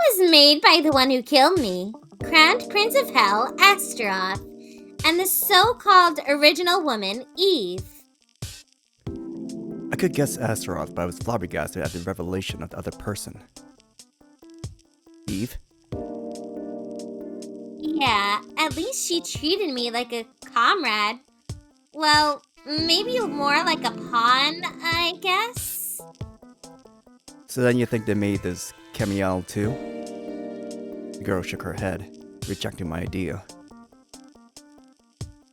was made by the one who killed me, Crowned Prince of Hell, Astaroth, and the so-called original woman, Eve. I could guess Astaroth, but I was flabbergasted at the revelation of the other person. Eve? Yeah, at least she treated me like a comrade. Well, maybe more like a pawn, I guess? So then you think they made this Samael too? The girl shook her head, rejecting my idea.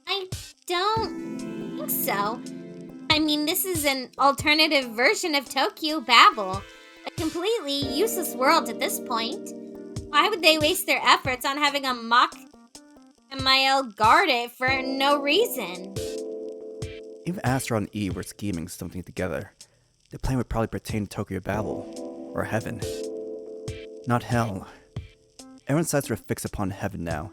I don't think so. I mean, this is an alternative version of Tokyo Babel. A completely useless world at this point. Why would they waste their efforts on having a mock Samael guard it for no reason? Even Astra and Eve were scheming something together. The plan would probably pertain to Tokyo Babel, or heaven. Not hell. Everyone's sights were fixed upon heaven now.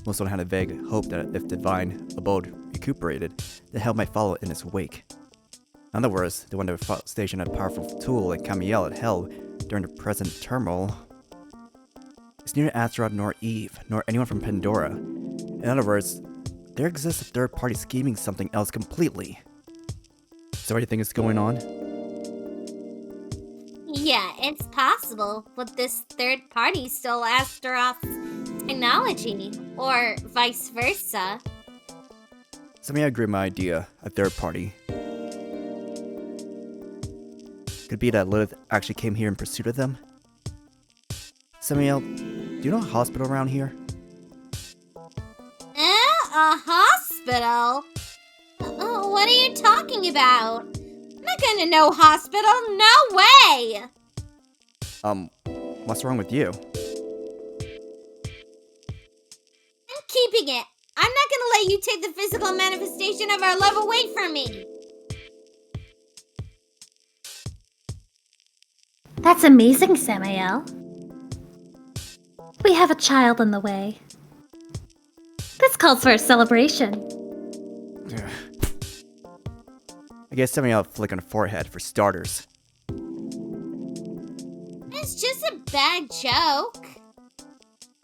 Most of them had a vague hope that if divine abode recuperated, the hell might follow in its wake. In other words, they wanted to station a powerful tool like Samael at hell during the present turmoil. It's neither Astaroth nor Eve, nor anyone from Pandora. In other words, there exists a third party scheming something else completely. So what do you think is going on? Yeah, it's possible, but this third party stole Astaroth's technology, or vice versa. Somebody agree with my idea, a third party. Could it be that Lilith actually came here in pursuit of them? Samael, do you know a hospital around here? A hospital? What are you talking about? I'm not gonna know hospital, no way! What's wrong with you? I'm keeping it. I'm not gonna let you take the physical manifestation of our love away from me. That's amazing, Samael. We have a child on the way. This calls for a celebration. I guess Samael flick on the forehead for starters. It's just a bad joke.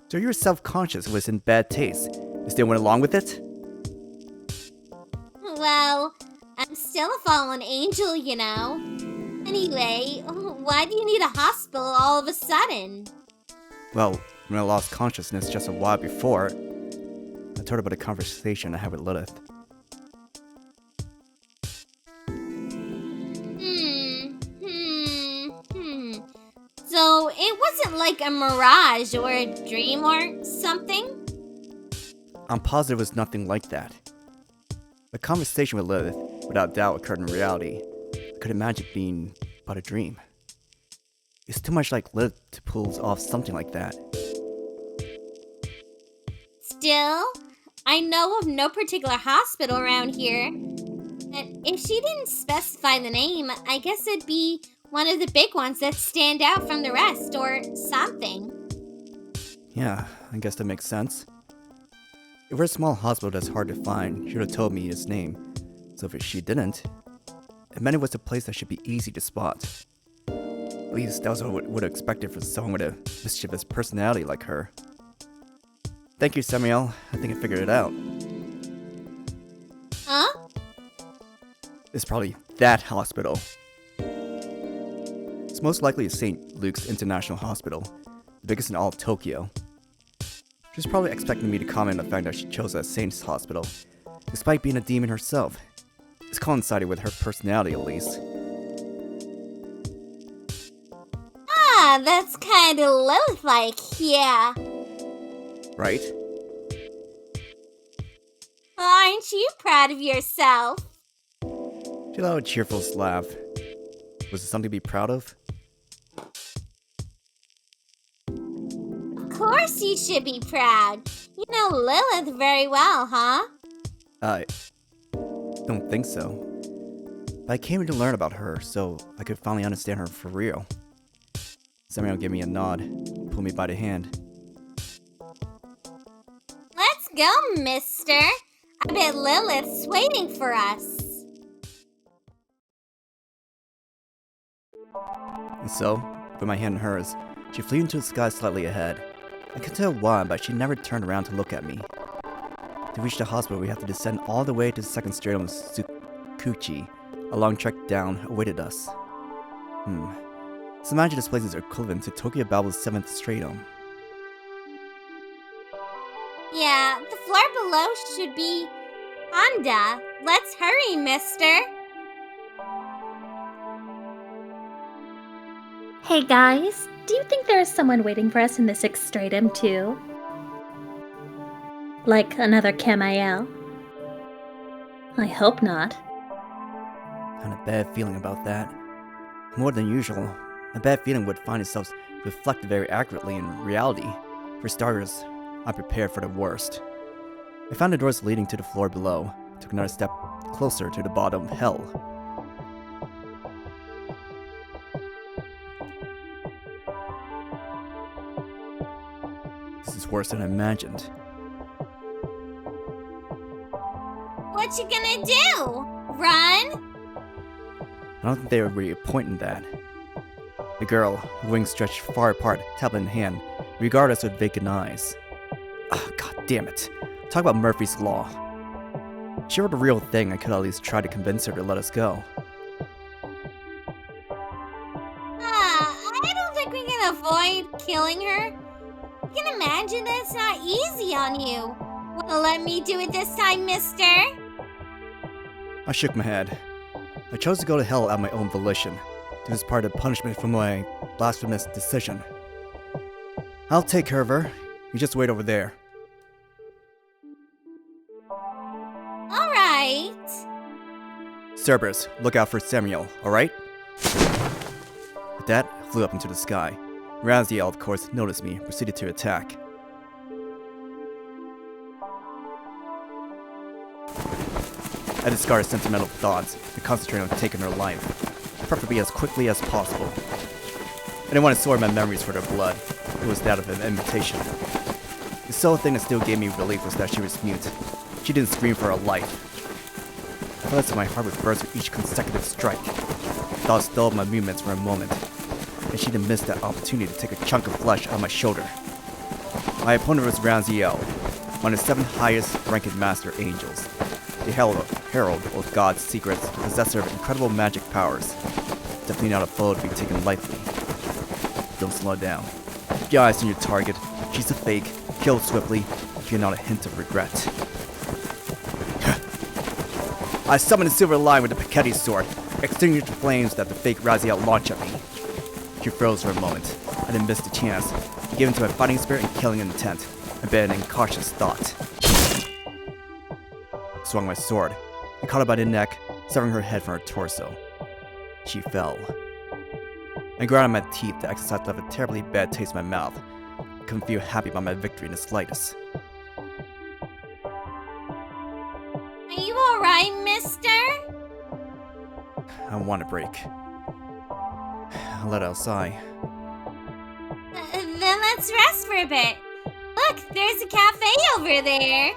So you were self-conscious was in bad taste. You still went along with it? Well, I'm still a fallen angel, you know. Anyway, why do you need a hospital all of a sudden? Well, when I lost consciousness just a while before, I told her about a conversation I had with Lilith. So it wasn't like a mirage or a dream or something? I'm positive it was nothing like that. The conversation with Lilith, without doubt, occurred in reality. I could imagine it being but a dream. It's too much like Lilith to pull off something like that. Still, I know of no particular hospital around here. And if she didn't specify the name, I guess it'd be one of the big ones that stand out from the rest, or something. Yeah, I guess that makes sense. If we're a small hospital that's hard to find, she would have told me its name. So if she didn't, it meant it was a place that should be easy to spot. At least that was what I would have expected from someone with a mischievous personality like her. Thank you, Samael. I think I figured it out. Huh? It's probably that hospital. It's most likely St. Luke's International Hospital, the biggest in all of Tokyo. She's probably expecting me to comment on the fact that she chose a saint's hospital, despite being a demon herself. It's coincided with her personality, at least. Ah, that's kinda Lilith-like, yeah. Right? Aren't you proud of yourself? She allowed a cheerful laugh. Was it something to be proud of? Of course you should be proud. You know Lilith very well, huh? I don't think so. But I came here to learn about her, so I could finally understand her for real. Samael gave me a nod, pulled me by the hand. Let's go, mister. I bet Lilith's waiting for us. And so, with my hand in hers, She flew into the sky slightly ahead. I couldn't tell why, but she never turned around to look at me. To reach the hospital, we had to descend all the way to the second stratum of Tsukuchi. A long trek down awaited us. So imagine this place is equivalent to Tokyo Babel's 7th stratum. Yeah, the floor below should be Honda. Let's hurry, mister. Hey guys, do you think there is someone waiting for us in the 6th stratum too? Like another Samael? I hope not. I had a bad feeling about that. More than usual, a bad feeling would find itself reflected very accurately in reality. For starters, I prepared for the worst. I found the doors leading to the floor below, took another step closer to the bottom of hell. This is worse than I imagined. What you gonna do? Run? I don't think they would be a point in that. The girl, her wings stretched far apart, tablet in hand, regarded us with vacant eyes. God damn it. Talk about Murphy's Law. If she were the real thing, I could at least try to convince her to let us go. I don't think we can avoid killing her. You can imagine that it's not easy on you. Wanna let me do it this time, mister? I shook my head. I chose to go to hell at my own volition. This was part of the punishment for my blasphemous decision. I'll take care of her. You just wait over there. Alright. Cerberus, look out for Samael, alright? With that, I flew up into the sky. Raziel, of course, noticed me, proceeded to attack. I discarded sentimental thoughts and concentrated on taking her life, preferably as quickly as possible. I didn't want to store my memories for their blood. It was that of an invitation. The sole thing that still gave me relief was that she was mute. She didn't scream for her life. I felt as if my heart would burst with each consecutive strike. Thoughts stalled my movements for a moment, and she didn't miss that opportunity to take a chunk of flesh on my shoulder. My opponent was Raziel, one of the 7 highest ranked master angels. The herald of God's secrets, possessor of incredible magic powers. Definitely not a foe to be taken lightly. Don't slow down. Keep your eyes on your target. She's a fake. Kill swiftly, if you're not a hint of regret. I summoned a silver line with the Piketty sword, extinguished the flames that the fake Raziel launched at me. She froze for a moment. I didn't miss the chance. Given to my fighting spirit and killing intent, abandoning cautious thought. Swung my sword. I caught her by the neck, severing her head from her torso. She fell. I ground my teeth, the exercise left a terribly bad taste in my mouth. I couldn't feel happy about my victory in the slightest. Are you alright, mister? I want a break. I let out a sigh. Then let's rest for a bit. Look, there's a cafe over there.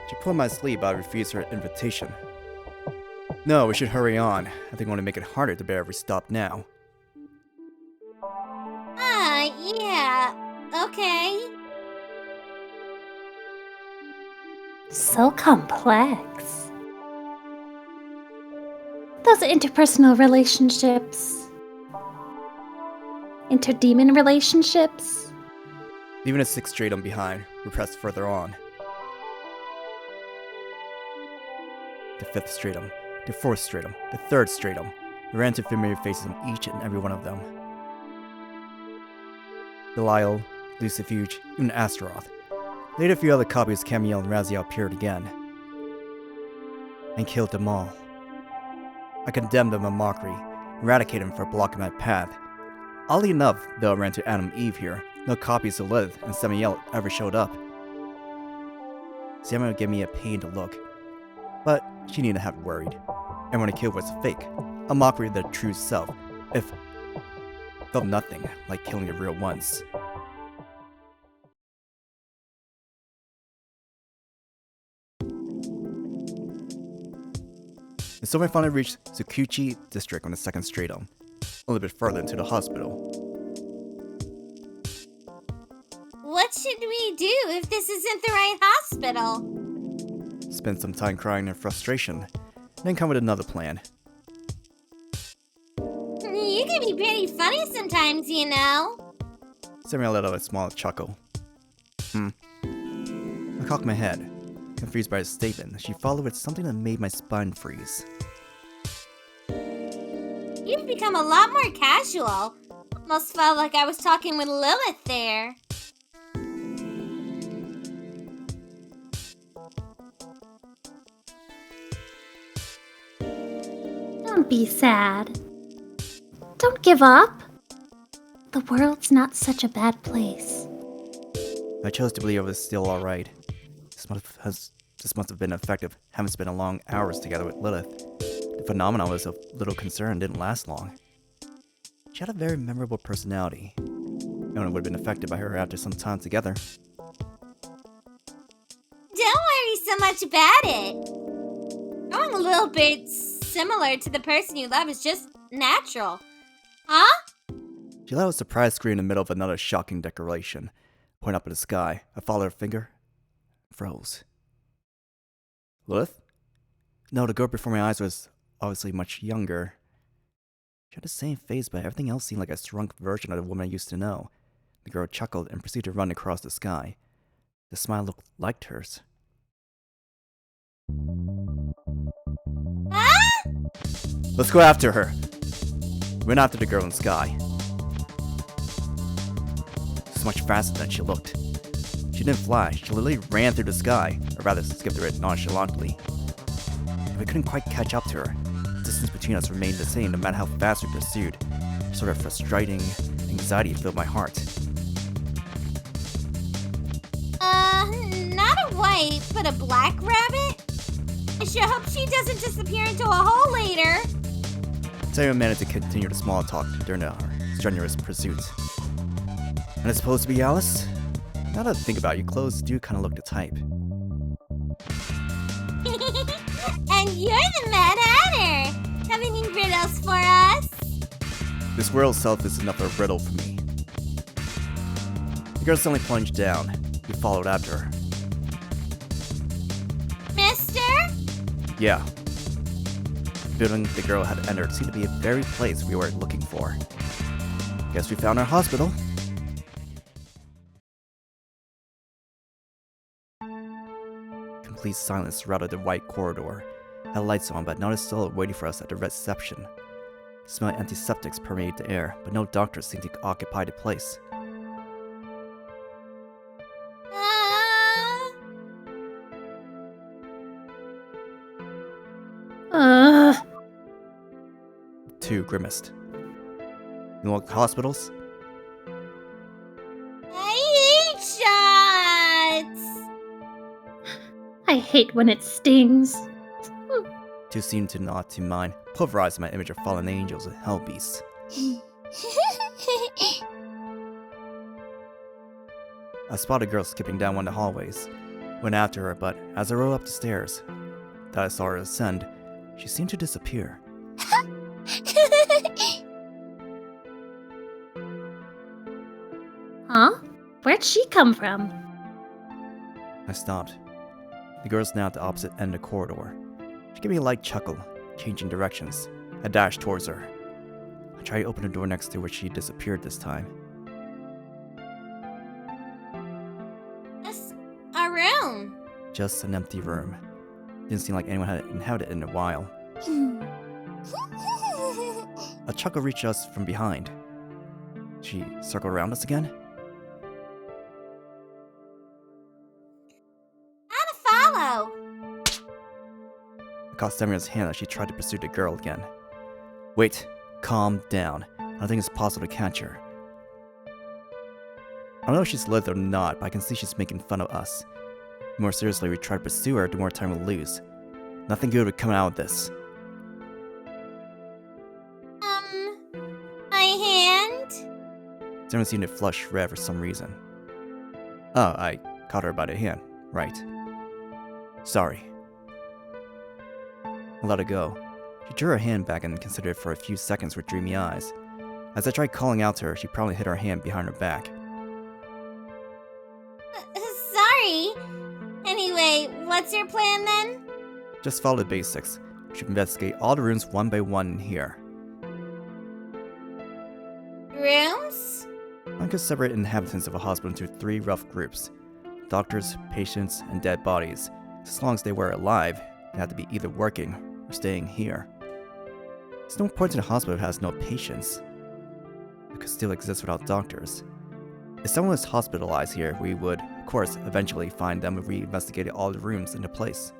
She pulled my sleeve, but I refused her invitation. No, we should hurry on. I think I want to make it harder to bear every stop now. Yeah. Okay. So complex. Those interpersonal relationships. Interdemon relationships. Leaving a 6th stratum behind, we pressed further on. The 5th stratum, the 4th stratum, the 3rd stratum. We ran into familiar faces on each and every one of them. Belial, Lucifuge, even Astaroth. Later, a few other copies of Samael and Raziel appeared again. And killed them all. I condemned them in mockery, eradicated them for blocking my path. Oddly enough, though I ran to Adam and Eve here, no copies of Lilith and Samael ever showed up. Samael gave me a pained look, but she needn't have worried. Everyone I killed was fake, a mockery of their true self, if felt nothing like killing the real ones. And so I finally reached Tsukuchi district on the 2nd stratum, a little bit further into the hospital. should we do if this isn't the right hospital? Spend some time crying in frustration, then come with another plan. You can be pretty funny sometimes, you know. Samael let out a small chuckle. I cocked my head, confused by his statement. She followed with something that made my spine freeze. You've become a lot more casual. Almost felt like I was talking with Lilith there. Don't be sad. Don't give up. The world's not such a bad place. I chose to believe I was still alright. This must have been effective, having spent long hours together with Lilith. The phenomenon was of little concern and didn't last long. She had a very memorable personality. No one would have been affected by her after some time together. Don't worry so much about it. Growing a little bit similar to the person you love is just natural. Huh? She let out a surprise scream in the middle of another shocking declaration. Point up at the sky. I followed her finger. Froze. Lilith? No, the girl before my eyes was obviously much younger. She had the same face, but everything else seemed like a shrunk version of the woman I used to know. The girl chuckled and proceeded to run across the sky. The smile looked like hers. Ah? Let's go after her. Went after the girl in the sky. This was much faster than she looked. She didn't fly, she literally ran through the sky, or rather skipped through it nonchalantly. We couldn't quite catch up to her. The distance between us remained the same no matter how fast we pursued. A sort of frustrating anxiety filled my heart. Not a white, but a black rabbit? I sure hope she doesn't disappear into a hole later. Sarah managed to continue the small talk during our strenuous pursuits. And it's supposed to be Alice? Now that I think about it, your clothes do kind of look the type. And you're the Mad Hatter. Have any riddles for us? This world itself is enough of a riddle for me. The girl suddenly plunged down. We followed after her. Mister? Yeah. The building the girl had entered seemed to be the very place we were looking for. Guess we found our hospital. Complete silence surrounded the white corridor. Had lights on, but not a soul waiting for us at the reception. The smell of antiseptics permeated the air, but no doctors seemed to occupy the place. Two grimaced. You want hospitals? I hate shots! I hate when it stings. Two seemed to not to mind, pulverizing my image of fallen angels and hell beasts. I spotted a girl skipping down one of the hallways. Went after her, but as I rode up the stairs, that I saw her ascend, she seemed to disappear. Huh? Where'd she come from? I stopped. The girl's now at the opposite end of the corridor. She gave me a light chuckle, changing directions. I dashed towards her. I tried to open the door next to where she disappeared this time. Just a room. Just an empty room. Didn't seem like anyone had inhabited it in a while. A chuckle reached us from behind. She circled around us again? How to follow? I caught Samuel's hand as she tried to pursue the girl again. Wait, calm down. I don't think it's possible to catch her. I don't know if she's Lilith or not, but I can see she's making fun of us. The more seriously we try to pursue her, the more time we'll lose. Nothing good would come out of this. My hand? Samuel seemed to flush red for some reason. Oh, I caught her by the hand. Right. Sorry. I let her go. She drew her hand back and considered it for a few seconds with dreamy eyes. As I tried calling out to her, she promptly hid her hand behind her back. Sorry. Anyway, what's your plan then? Just follow the basics. We should investigate all the rooms one by one in here. Rooms? I could separate inhabitants of a hospital into 3 rough groups: doctors, patients, and dead bodies. As long as they were alive, they had to be either working or staying here. There's no point in a hospital that has no patients. It could still exist without doctors. If someone was hospitalized here, we would, of course, eventually find them if we investigated all the rooms in the place.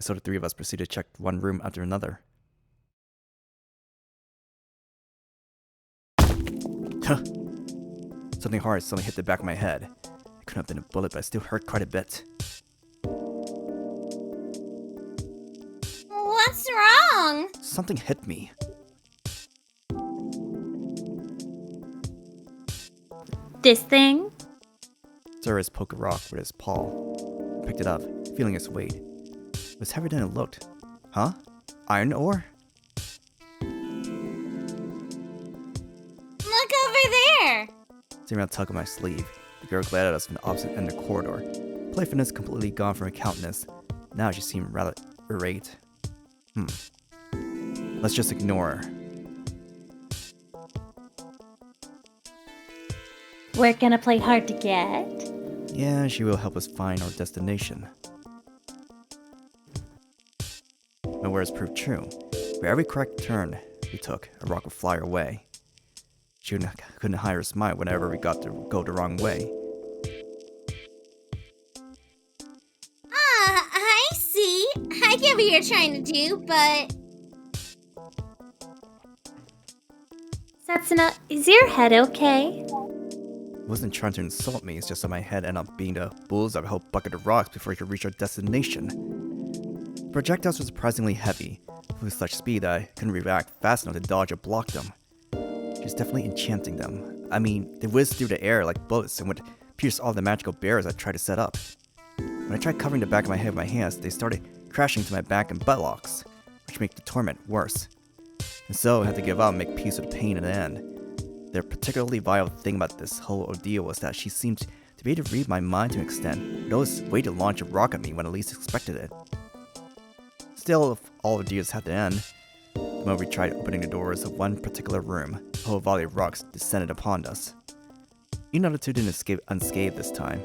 So the 3 of us proceeded to check one room after another. Huh. Something hard suddenly hit the back of my head. It couldn't have been a bullet, but it still hurt quite a bit. What's wrong? Something hit me. This thing? Cerberus poked a rock with his paw. I picked it up, feeling its weight. It was heavier than it looked. Huh? Iron ore? Look over there. Seeing a tug on my sleeve, the girl glared at us from the opposite end of the corridor. Playfulness completely gone from her countenance. Now she seemed rather irate. Let's just ignore her. We're gonna play hard to get? Yeah, she will help us find our destination. My words proved true. For every correct turn we took, a rock would fly our way. She couldn't hide her smile whenever we got to go the wrong way. I see. I get what you're trying to do, but... Satsuna, is your head okay? Wasn't trying to insult me, it's just that my head ended up being the bullseye of a whole bucket of rocks before we could reach our destination. The projectiles were surprisingly heavy, with such speed that I couldn't react fast enough to dodge or block them. She was definitely enchanting them. I mean, they whizzed through the air like bullets and would pierce all the magical barriers I tried to set up. When I tried covering the back of my head with my hands, they started crashing to my back and buttocks, which made the torment worse. And so I had to give up and make peace with the pain in the end. The particularly vile thing about this whole ordeal was that she seemed to be able to read my mind to an extent, but always waited to launch a rock at me when I least expected it. Still, if all ordeals had to end, the moment we tried opening the doors of one particular room, a whole volley of rocks descended upon us. Even though the 2 didn't escape unscathed this time.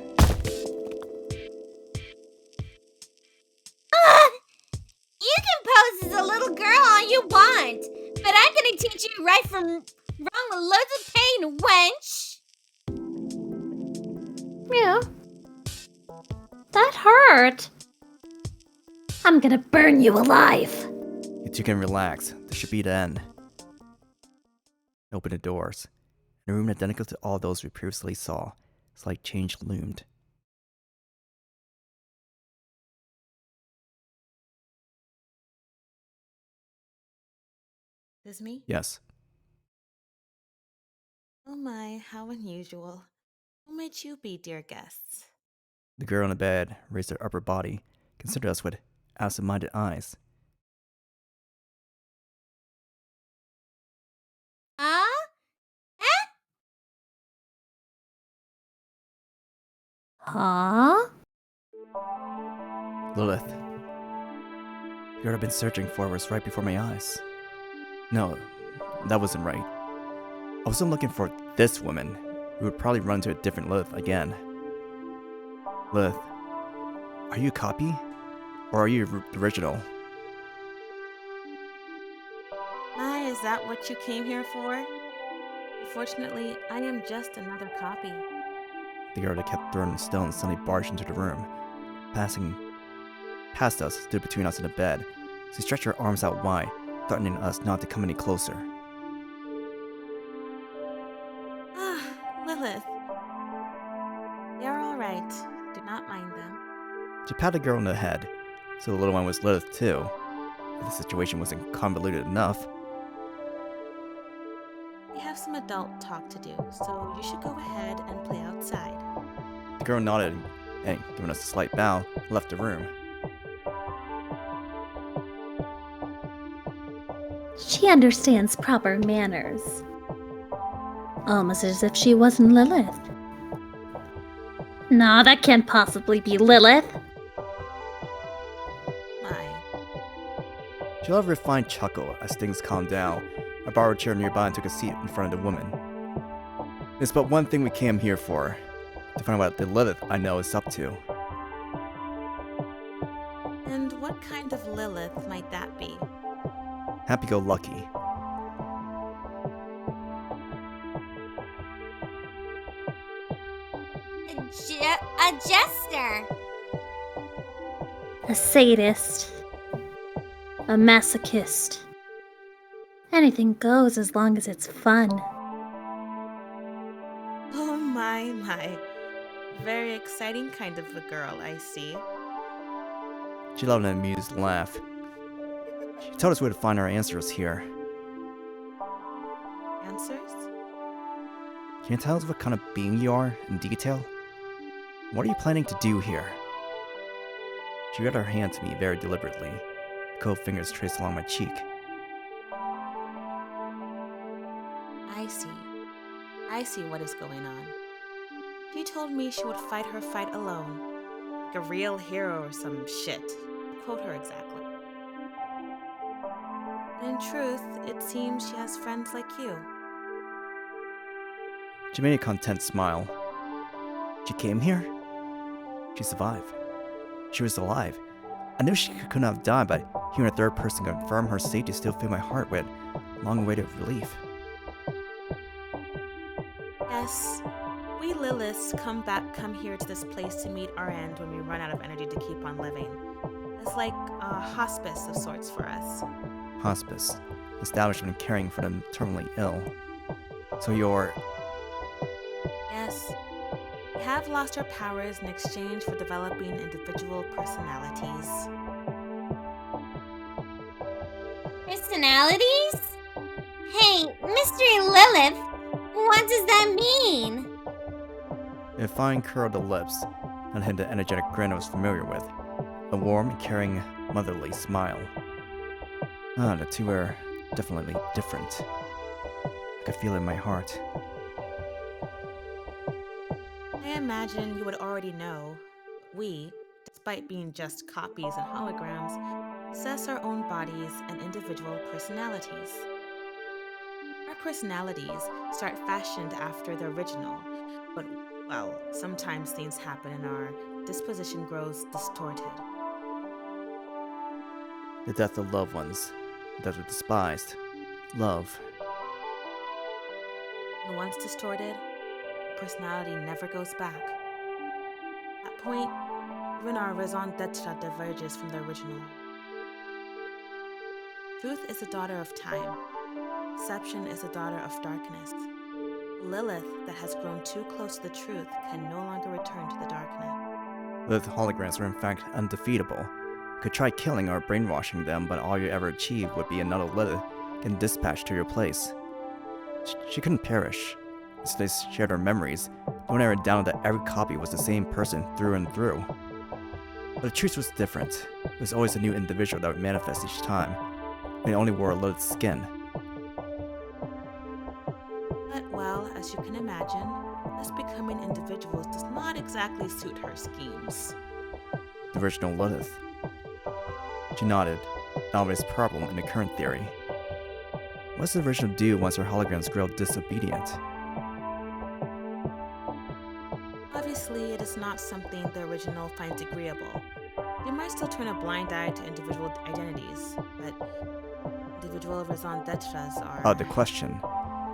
You can pose as a little girl all you want, but I'm gonna teach you right from wrong with loads of pain, wench! Yeah. That hurt. I'm gonna burn you alive. You 2 can relax. This should be the end. Open the doors. In a room identical to all those we previously saw, a slight change loomed. This me? Yes. Oh my, how unusual. Who might you be, dear guests? The girl in the bed raised her upper body, considered us with absent-minded eyes. Huh? Lilith. The girl I've been searching for was right before my eyes. No, that wasn't right. I wasn't looking for this woman. We would probably run into a different Lilith again. Lilith, are you a copy? Or are you the original? My, is that what you came here for? Unfortunately, I am just another copy. The girl that kept throwing stones suddenly barged into the room. Passing past us, stood between us and the bed. She stretched her arms out wide, threatening us not to come any closer. Ah, Lilith. They're all right. Do not mind them. She patted the girl on the head, so the little one was Lilith too. If the situation wasn't convoluted enough. We have some adult talk to do, so you should go ahead and play outside. The girl nodded and, giving us a slight bow, left the room. She understands proper manners. Almost as if she wasn't Lilith. No, that can't possibly be Lilith. My. She'll have a refined chuckle as things calmed down. I borrowed a chair nearby and took a seat in front of the woman. There's but one thing we came here for, to find out what the Lilith I know is up to. And what kind of Lilith might that be? Happy-go-lucky. A jester. A sadist. A masochist. Anything goes as long as it's fun. Oh my. Very exciting kind of a girl, I see. She let an amused laugh. She told us where to find our answers here. Answers? Can you tell us what kind of being you are in detail? What are you planning to do here? She read her hand to me very deliberately, cold fingers traced along my cheek. I see what is going on. She told me she would fight her fight alone, like a real hero or some shit. Quote her exactly. In truth, it seems she has friends like you. She made a content smile. She came here? She survived. She was alive. I knew she could not have died, but hearing a third person confirm her safety still filled my heart with a long-awaited relief. Yes, we Liliths come here to this place to meet our end when we run out of energy to keep on living. It's like a hospice of sorts for us. Hospice. Establishment caring for the terminally ill. So you're... Yes, we have lost our powers in exchange for developing individual personalities. Personalities? Hey, Mystery Lilith, what does that mean? A fine curl of the lips, and hid the energetic grin I was familiar with. A warm and caring, motherly smile. The two are definitely different. I could feel it in my heart. I imagine you would already know. We, despite being just copies and holograms, possess our own bodies and individual personalities. Our personalities start fashioned after the original, but, well, sometimes things happen and our disposition grows distorted. The death of loved ones, the death of despised, love. And once distorted, personality never goes back. At that point, even our raison d'etre diverges from the original. Truth is a daughter of time. Deception is a daughter of darkness. Lilith that has grown too close to the truth can no longer return to the darkness. Lilith holograms are in fact undefeatable. You could try killing or brainwashing them, but all you ever achieve would be another Lilith getting dispatched to your place. She couldn't perish. As they shared her memories, no one ever doubted that every copy was the same person through and through. But the truth was different. It was always a new individual that would manifest each time. They only wore a Lilith's skin. But, well, as you can imagine, us becoming individuals does not exactly suit her schemes. The original Lilith. She nodded, an obvious problem in the current theory. What does the original do once her holograms grow disobedient? Obviously, it is not something the original finds agreeable. They might still turn a blind eye to individual identities, but individual raison d'etres are... The question.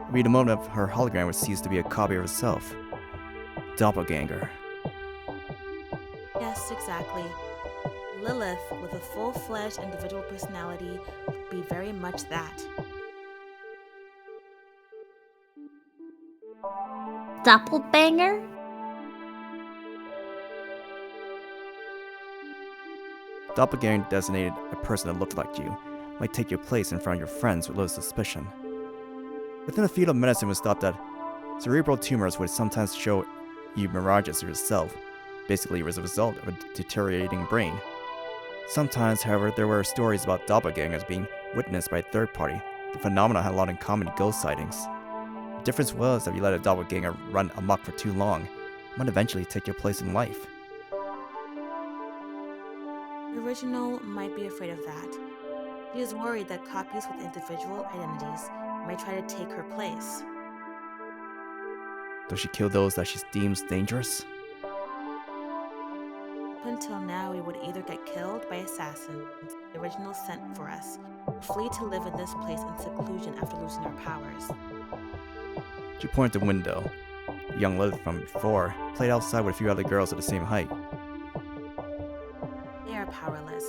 Would be the moment her hologram would cease to be a copy of herself. Doppelganger. Yes, exactly. Lilith, with a full-fledged individual personality, would be very much that. Doppelbanger? Doppelganger designated a person that looked like you, might take your place in front of your friends with little suspicion. Within the field of medicine, it was thought that cerebral tumors would sometimes show you mirages of yourself. Basically, it was a result of a deteriorating brain. Sometimes, however, there were stories about doppelgangers being witnessed by a third party. The phenomenon had a lot in common with ghost sightings. The difference was that you let a doppelganger run amok for too long, it might eventually take your place in life. The original might be afraid of that. She is worried that copies with individual identities might try to take her place. Does she kill those that she deems dangerous? Up until now, we would either get killed by assassins the original sent for us, or flee to live in this place in seclusion after losing our powers. She pointed to the window. The young Lilith from before played outside with a few other girls of the same height. They are powerless,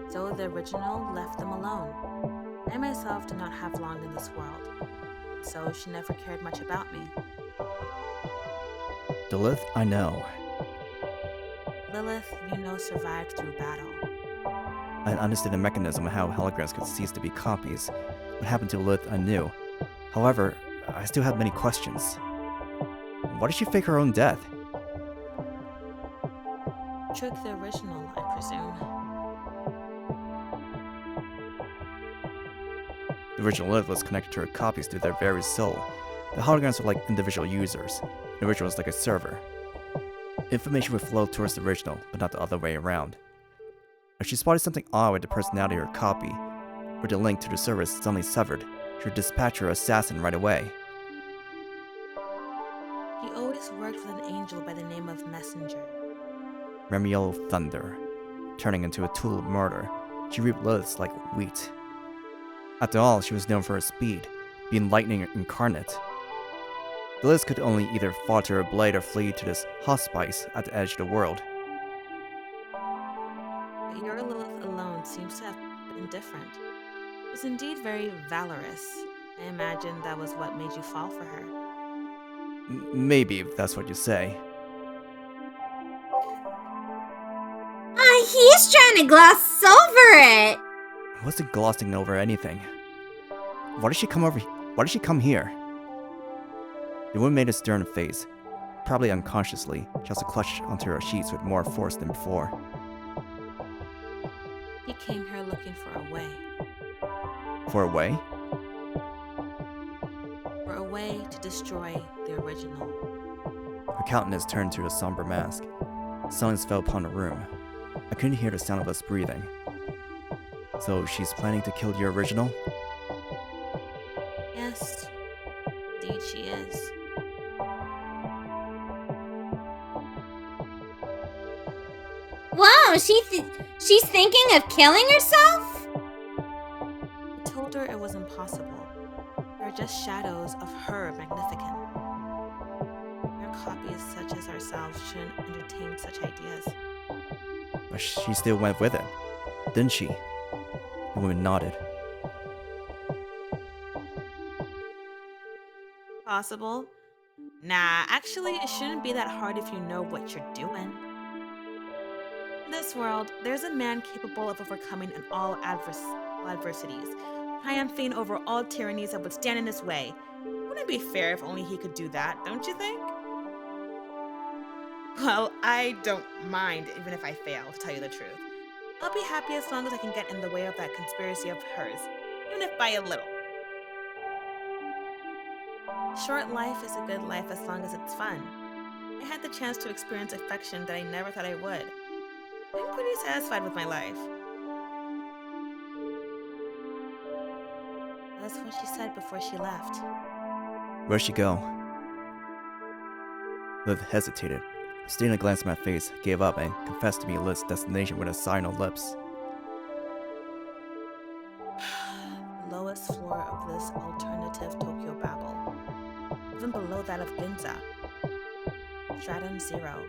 so the original left them alone. I myself do not have long in this world, so she never cared much about me. The Lilith I know. Lilith, you know, survived through battle. I understood the mechanism of how holograms could cease to be copies. What happened to Lilith I knew. However, I still have many questions. Why did she fake her own death? Trick the original, I presume. The original Lilith was connected to her copies through their very soul. The holograms were like individual users. The original was like a server. Information would flow towards the original, but not the other way around. If she spotted something odd with the personality of her copy, or the link to the server is suddenly severed, she would dispatch her assassin right away. He always worked with an angel by the name of Messenger. Remiel Thunder. Turning into a tool of murder, she reaped Liliths like wheat. After all, she was known for her speed, being lightning incarnate. The Lilith could only either fall to her blade or flee to this hospice at the edge of the world. But your Lilith alone seems to have been different. She was indeed very valorous. I imagine that was what made you fall for her. Maybe, if that's what you say. He's trying to gloss over it. I wasn't glossing over anything. Why did she come here? The woman made a stern face. Probably unconsciously, she also clutched onto her sheets with more force than before. He came here looking for a way. For a way? For a way to destroy the original. Her countenance turned to a somber mask. Silence fell upon the room. I couldn't hear the sound of us breathing. So she's planning to kill the original? Yes, indeed she is. Whoa, she's thinking of killing herself? I told her it was impossible. They are just shadows of her magnificent. Mere copies such as ourselves shouldn't entertain such ideas. But she still went with it, didn't she? The woman nodded. Possible? Nah, actually, it shouldn't be that hard if you know what you're doing. In this world, there's a man capable of overcoming all adversities, triumphing over all tyrannies that would stand in his way. Wouldn't it be fair if only he could do that, don't you think? Well, I don't mind even if I fail, to tell you the truth. I'll be happy as long as I can get in the way of that conspiracy of hers, even if by a little. Short life is a good life as long as it's fun. I had the chance to experience affection that I never thought I would. I'm pretty satisfied with my life. That's what she said before she left. Where'd she go? Liv hesitated. Cristina glanced at my face, gave up, and confessed to me Lilith's destination with a sigh on her lips. The lowest floor of this alternative Tokyo Babel. Even below that of Ginza. Stratum 0.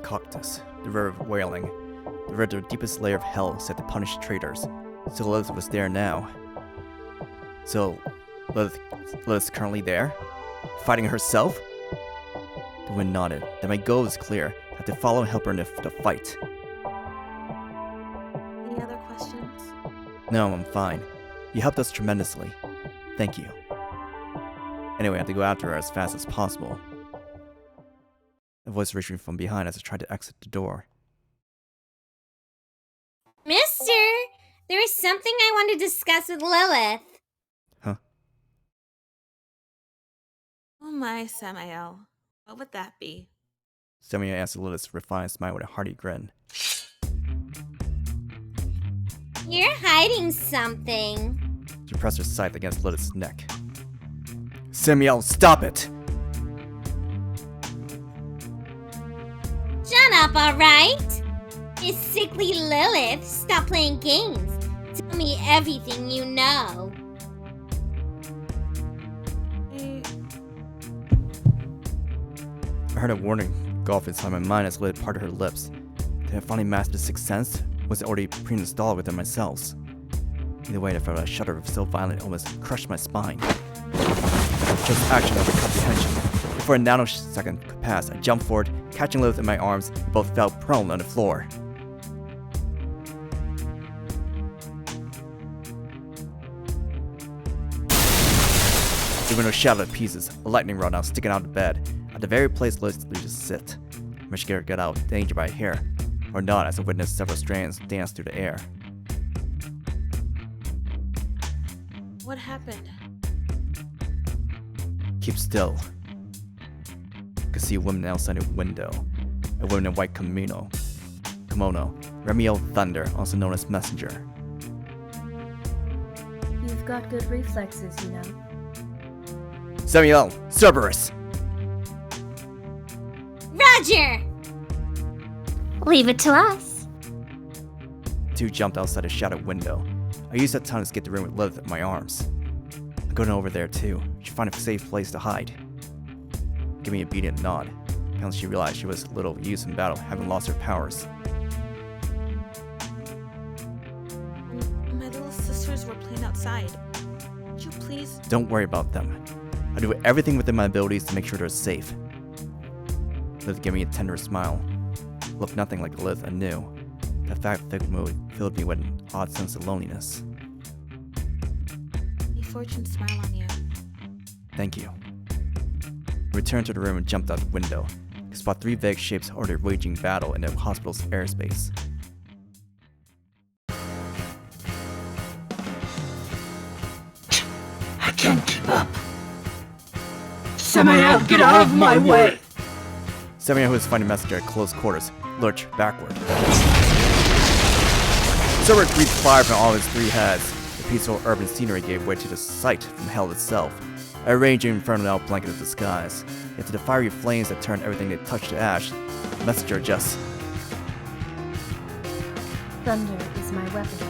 Coctus, the river of wailing. The river, the deepest layer of hell set to punish traitors. So Lilith was there now. So, Lilith's currently there? Fighting herself? The wind nodded. Then my goal was clear. I had to follow and help her in the fight. Any other questions? No, I'm fine. You helped us tremendously. Thank you. Anyway, I had to go after her as fast as possible. A voice reached me from behind as I tried to exit the door. Mister, there is something I want to discuss with Lilith. Oh my, Samael. What would that be? Samael answered Lilith's refined smile with a hearty grin. You're hiding something. She pressed her scythe against Lilith's neck. Samael, stop it! Shut up, alright? It's sickly Lilith. Stop playing games. Tell me everything you know. I heard a warning gulp inside my mind as Lilith parted her lips. Did I finally master the sixth sense? Was it already pre-installed within my cells? Either way, I felt a shudder so violent it almost crushed my spine. Just action over comprehension. Before a nanosecond could pass, I jumped forward, catching Lilith in my arms, and both fell prone on the floor. The window shattered to pieces, a lightning rod now sticking out of the bed, at the very place Lilith used to sit. I managed to get out, danger by a hair, or not, as I witnessed several strands dance through the air. What happened? Keep still. I could see a woman outside a window. A woman in white kimono. Remiel Thunder, also known as Messenger. You've got good reflexes, you know. Samael, Cerberus! Roger! Leave it to us. Two jumped outside a shattered window. I used that time to escape the room with Lilith in my arms. I'm going over there too. She found a safe place to hide. Give me a obedient nod. Until she realized she was little use in battle, having lost her powers. My little sisters were playing outside. Would you please? Don't worry about them. I do everything within my abilities to make sure they're safe. Lilith gave me a tender smile. Looked nothing like the Lilith I knew. That fact filled me with an odd sense of loneliness. May fortune smile on you. Thank you. I returned to the room and jumped out the window. I could spot three vague shapes already waging battle in the hospital's airspace. I can't keep up. Samael, get out of my way! Samael, who was fighting Messenger at close quarters, lurched backward. Cerberus breathed fire from all his three heads. The peaceful urban scenery gave way to the sight from hell itself, a raging infernal blanket of the skies. Yet to the fiery flames that turned everything they touched to ash, Messenger just... Thunder is my weapon,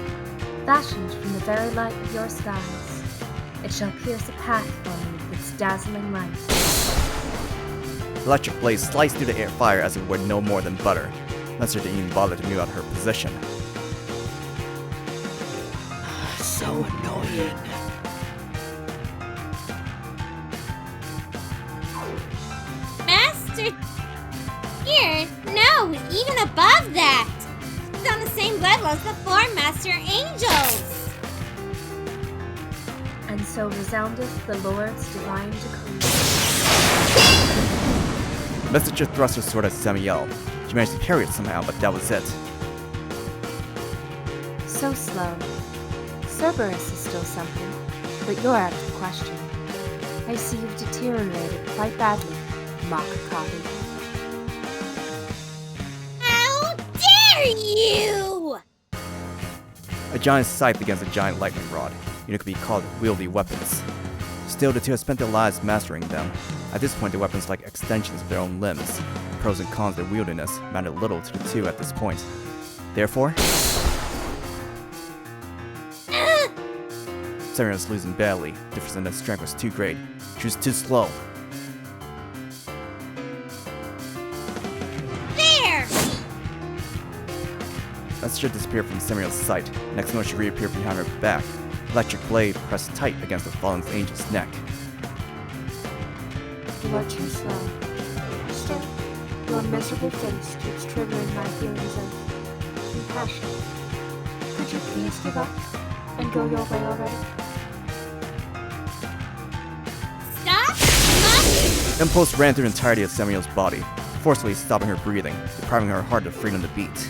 fashioned from the very light of your skies. It shall pierce a path for me with its dazzling light. Electric blaze sliced through the air fire as if it were no more than butter. Messenger didn't even bother to move out her position. So annoying. Master... Here, no, even above that. It's on the same level as the four Master Angels. And so resoundeth the Lord's divine decree. Messenger thrust her sword at Samael. She managed to parry it somehow, but that was it. So slow. Cerberus is still something, but you're out of the question. I see you've deteriorated quite badly, mock copy. How dare you! A giant scythe against a giant lightning rod. You know, could be called wieldy weapons. Still, the two have spent their lives mastering them. At this point, the weapons like extensions of their own limbs. The pros and cons of their wieldiness mattered little to the two at this point. Therefore, Samael was losing badly. The difference in their strength was too great. She was too slow. There! Messenger disappeared from Samael's sight. Next moment, she reappeared behind her back. Electric blade pressed tight against the fallen angel's neck. You are too slow. Still, your miserable face keeps triggering my feelings of compassion. Could you please give up and go your way already? Stop! Must... Impulse ran through the entirety of Samael's body, forcefully stopping her breathing, depriving her heart of freedom to beat.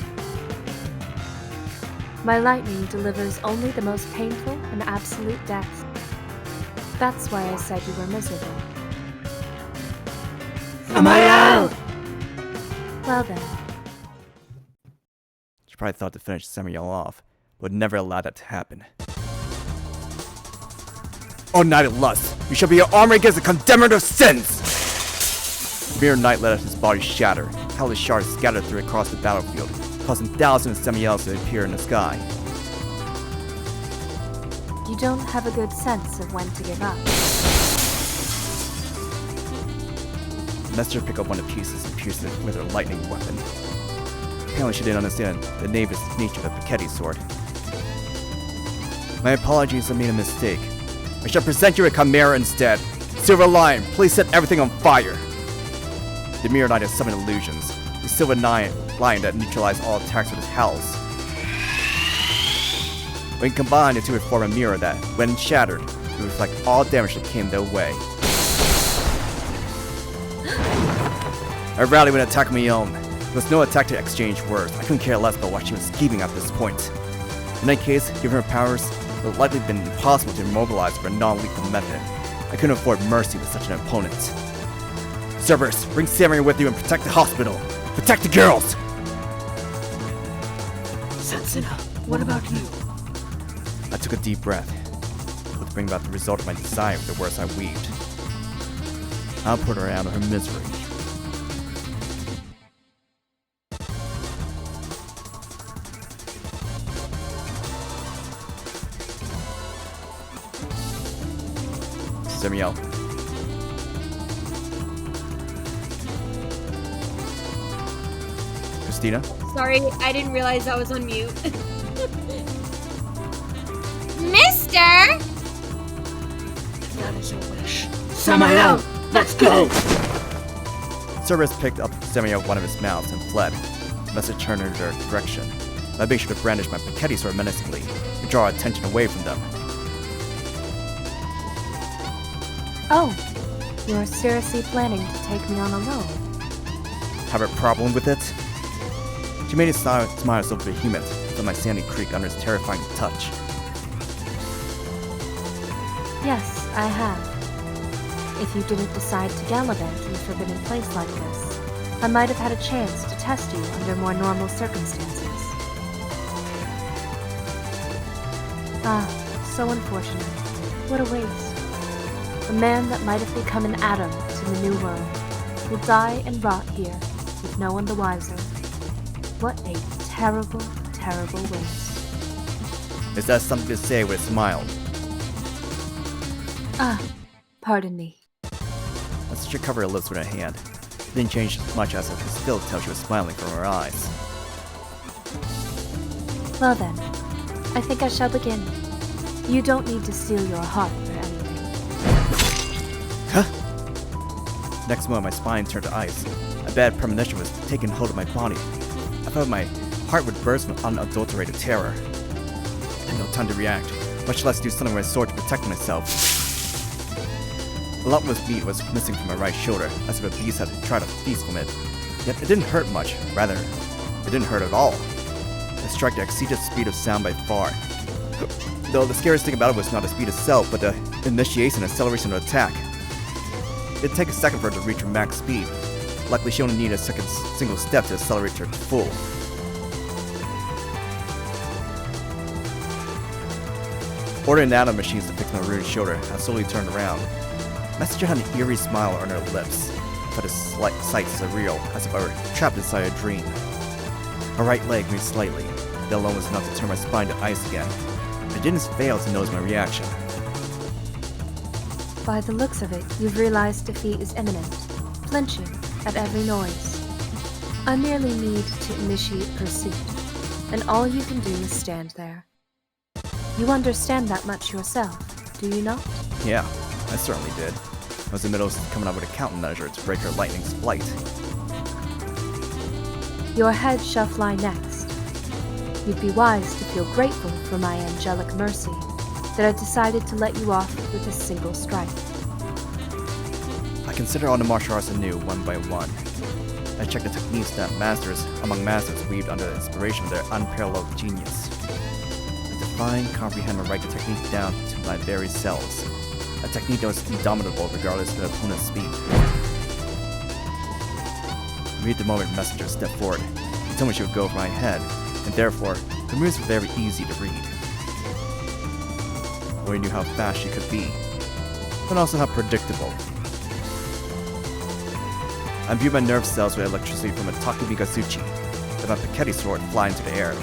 My lightning delivers only the most painful and absolute death. That's why I said you were miserable. Samael! Well then, She probably thought to finish Samael off, but would never allow that to happen. O Knight of Lust, you shall be your armor against the condemner of sins! The mere night let his body shatter, countless shards scattered through across the battlefield, causing thousands of Samaels to appear in the sky. you don't have a good sense of when to give up. The messenger picked up one of the pieces and pierced it with her lightning weapon. Apparently she didn't understand the native nature of the Piketty sword. My apologies, I made a mistake. I shall present you a chimera instead. Silver Lion, please set everything on fire. The Mirror Knight has summoned illusions. The Silver Lion that neutralized all attacks with his howls. When combined, the two would form a mirror that, when shattered, would reflect all damage that came their way. I rallied when attacking my own. There was no attack to exchange words. I couldn't care less about what she was scheming at this point. In that case, given her powers, it would likely have been impossible to immobilize her with a non-lethal method. I couldn't afford mercy with such an opponent. Cerberus, bring Samuel with you and protect the hospital. Protect the girls! Setsuna, what about you? I took a deep breath. It would bring about the result of my desire with the words I weaved. I'll put her out of her misery. Samuel. Cristina? Sorry, I didn't realize I was on mute. Mister! If that is your wish. Samael, let's go! Cerberus picked up Samuel one of his mouths and fled. The message turned in their direction. I made sure to brandish my Piketty sword menacingly to draw attention away from them. Oh, you're seriously planning to take me on alone? Have a problem with it? She made his smile so vehement that my sandy creaked under his terrifying touch. Yes, I have. If you didn't decide to gallivant in a forbidden place like this, I might have had a chance to test you under more normal circumstances. Ah, so unfortunate. What a waste. A man that might have become an atom to the new world will die and rot here, with no one the wiser. What a terrible, terrible waste. Is that something to say with a smile? Ah, pardon me. My sister covered her lips with her hand. It didn't change much as I could still tell she was smiling from her eyes. Well then, I think I shall begin. You don't need to steal your heart or anything. Huh? Next moment, my spine turned to ice. A bad premonition was taking hold of my body. I felt my heart would burst with unadulterated terror. I had no time to react, much less do something with my sword to protect myself. A lump of meat was missing from my right shoulder, as if a beast had tried to feast from it. Yet it didn't hurt much, rather, it didn't hurt at all. The strike exceeded the speed of sound by far. Though the scariest thing about it was not the speed itself, but the initiation and acceleration of attack. It'd take a second for her to reach her max speed. Likely she only needed a single step to accelerate her to full. Ordering the nano machines to fix my ruined shoulder, I slowly turned around. Messenger had an eerie smile on her lips, but his sight surreal, as if I were trapped inside a dream. My right leg moved slightly. That alone was enough to turn my spine to ice again. I didn't fail to notice my reaction. By the looks of it, you've realized defeat is imminent, flinching at every noise. I merely need to initiate pursuit, and all you can do is stand there. You understand that much yourself, do you not? Yeah, I certainly did. I was in the middle of coming up with a countermeasure to break her lightning's flight. Your head shall fly next. You'd be wise to feel grateful for my angelic mercy that I decided to let you off with a single strike. I consider all the martial arts anew, one by one. I checked the techniques that masters among masters weaved under the inspiration of their unparalleled genius. I define, comprehend, and write the technique down to my very cells. A technique that was indomitable regardless of the opponent's speed. Read the moment Messenger stepped forward. She told me she would go for my head, and therefore, her moves were very easy to read. We knew how fast she could be, but also how predictable. I imbued my nerve cells with electricity from a Takumi-Gazuchi, let my Piketty sword fly into the air.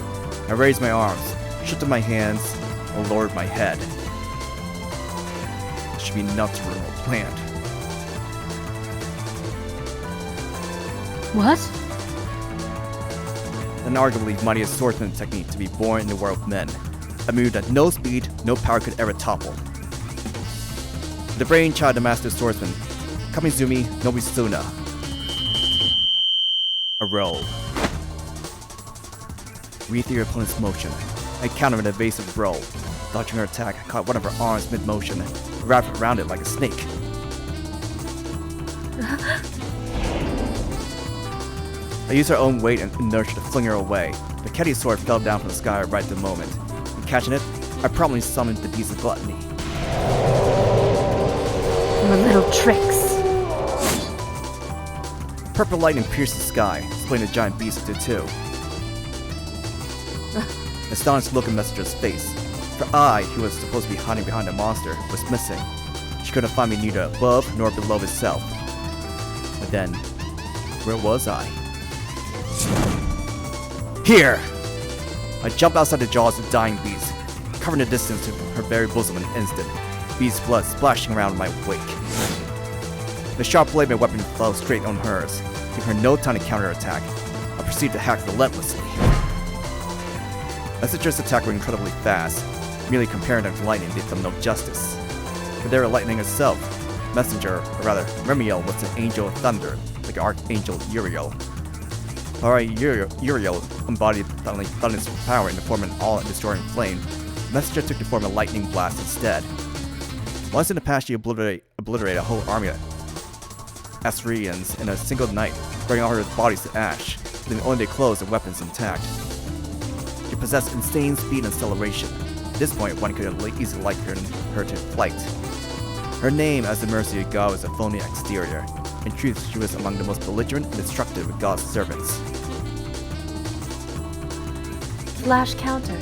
I raised my arms, shifted my hands, and lowered my head. It should be nuts for a planned. What? An arguably mightiest swordsman technique to be born in the world of men. A move that no speed, no power could ever topple. The brainchild of the master swordsman, Kamizumi Nobisuna. A roll. Read through your opponent's motion. I countered an evasive roll. Dodging her attack, I caught one of her arms mid-motion, and wrapped around it like a snake. I used her own weight and inertia to fling her away. The Ketty's sword fell down from the sky right at the moment. And catching it, I promptly summoned the beast of gluttony. Your little tricks. Purple lightning pierced the sky, splitting the giant beast into two. Astonished look in Messenger's face. Her eye, who was supposed to be hiding behind the monster, was missing. She couldn't find me neither above nor below itself. But then, where was I? Here! I jumped outside the jaws of the dying beast, covering the distance to her very bosom in an instant, beast's blood splashing around my wake. The sharp blade of my weapon fell straight on hers, giving her no time to counterattack. I proceeded to hack relentlessly. Messenger's attack were incredibly fast. Merely comparing them to lightning did them no justice. But they were lightning itself. Messenger, or rather, Remiel, was an angel of thunder, like Archangel Uriel. Alright, Uriel embodied thunder's power in the form of an all-destroying flame. Messenger took the form of a lightning blast instead. Once in the past, she obliterated a whole army of Assyrians in a single night, burning all her bodies to ash, leaving only their clothes and weapons intact. She possessed insane speed and acceleration. At this point, one could easily liken her to flight. Her name as the mercy of God was a phony exterior. In truth, she was among the most belligerent and destructive of God's servants. Flash counter.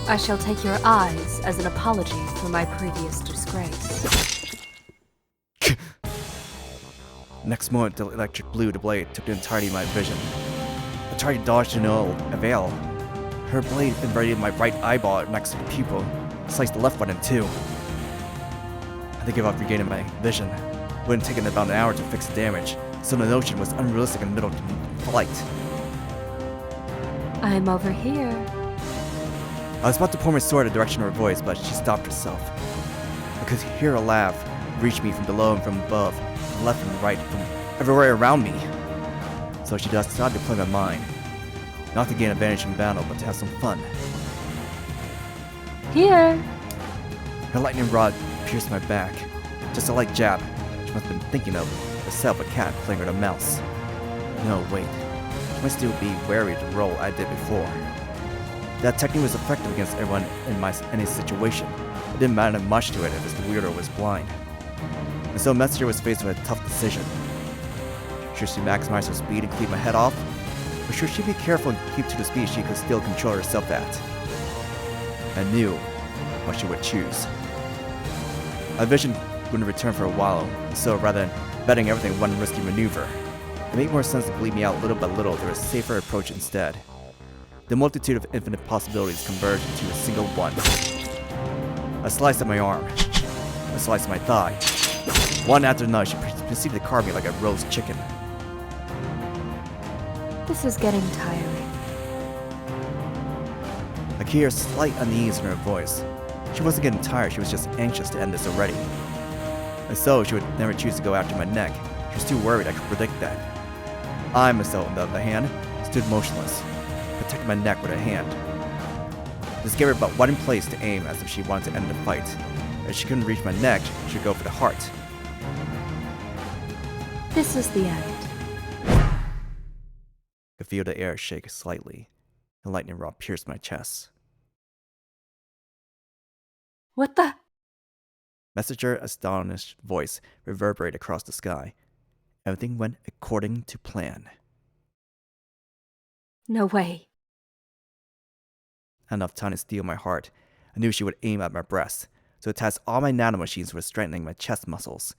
I shall take your eyes as an apology for my previous disgrace. Next moment, the electric blue of the blade took the entirety of my vision. I tried to dodge to no avail. Her blade invaded my right eyeball next to the pupil, sliced the left one in two. I had to give up regaining my vision. It would have taken about an hour to fix the damage, so the notion was unrealistic in the middle of flight. I'm over here. I was about to pour my sword in the direction of her voice, but she stopped herself. I could hear her laugh reach me from below and from above, from left and right, from everywhere around me. So she decided to play my mind. Not to gain advantage in battle, but to have some fun. Here. Her lightning rod pierced my back. Just a light jab. She must have been thinking of herself, a cat playing with a mouse. No, wait. She must still be wary of the role I did before. That technique was effective against everyone in any situation. It didn't matter much to it if the weirdo was blind. And so Messenger was faced with a tough decision. Should she maximize her speed and cleave my head off? Or should she be careful and keep to the speed she could still control herself at? I knew what she would choose. My vision wouldn't return for a while, so rather than betting everything on one risky maneuver, it made more sense to bleed me out little by little through a safer approach instead. The multitude of infinite possibilities converged into a single one. A slice of my arm, a slice of my thigh. One after another, she proceeded to carve me like a roast chicken. This is getting tiring. I could hear a slight unease in her voice. She wasn't getting tired, she was just anxious to end this already. And so, she would never choose to go after my neck. She was too worried I could predict that. I myself, on the other hand, stood motionless, protecting my neck with a hand. This gave her but one place to aim as if she wanted to end the fight. If she couldn't reach my neck, she would go for the heart. This is the end. I could feel the air shake slightly. The lightning rod pierced my chest. What the? Messenger's astonished voice reverberated across the sky. Everything went according to plan. No way. Enough time to steal my heart. I knew she would aim at my breast, so I tasked all my nanomachines with strengthening my chest muscles,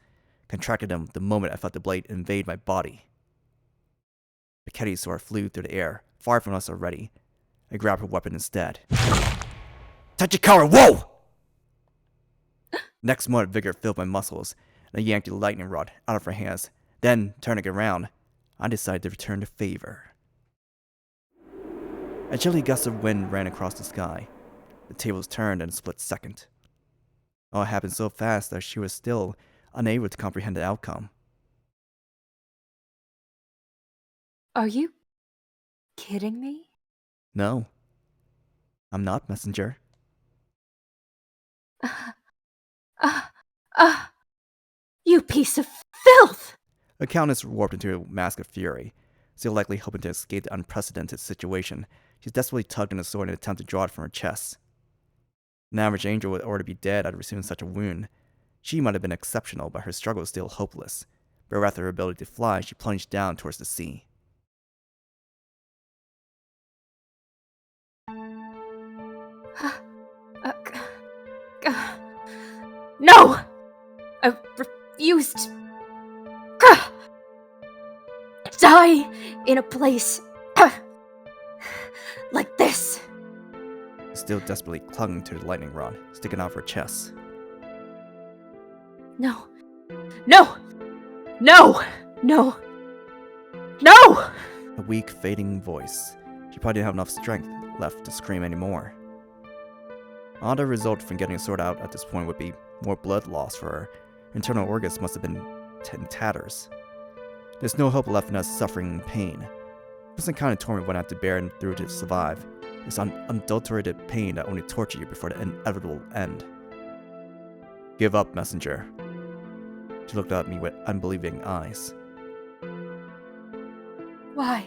contracted them the moment I felt the blade invade my body. The Ketty sword flew through the air, far from us already. I grabbed her weapon instead. Tachikawa, whoa! Next moment, vigor filled my muscles, and I yanked the lightning rod out of her hands. Then, turning around, I decided to return the favor. A chilly gust of wind ran across the sky. The tables turned in a split second. All happened so fast that she was still unable to comprehend the outcome. Are you kidding me? No. I'm not, Messenger. You piece of filth! The Countess warped into a mask of fury. Still likely hoping to escape the unprecedented situation, she desperately tugged on the sword in an attempt to draw it from her chest. An average angel would already be dead after receiving such a wound. She might have been exceptional, but her struggle was still hopeless. Bereft of her ability to fly, she plunged down towards the sea. No! I refuse to die in a place like this. Still desperately clung to the lightning rod, sticking out of her chest. No. No! No! No! No! A weak, fading voice. She probably didn't have enough strength left to scream anymore. Another result from getting a sword out at this point would be more blood loss for her. Her internal organs must have been in tatters. There's no hope left in us suffering and pain. It wasn't the kind of torment one had to bear and through to survive. It's unadulterated pain that only tortures you before the inevitable end. Give up, Messenger. She looked at me with unbelieving eyes. Why?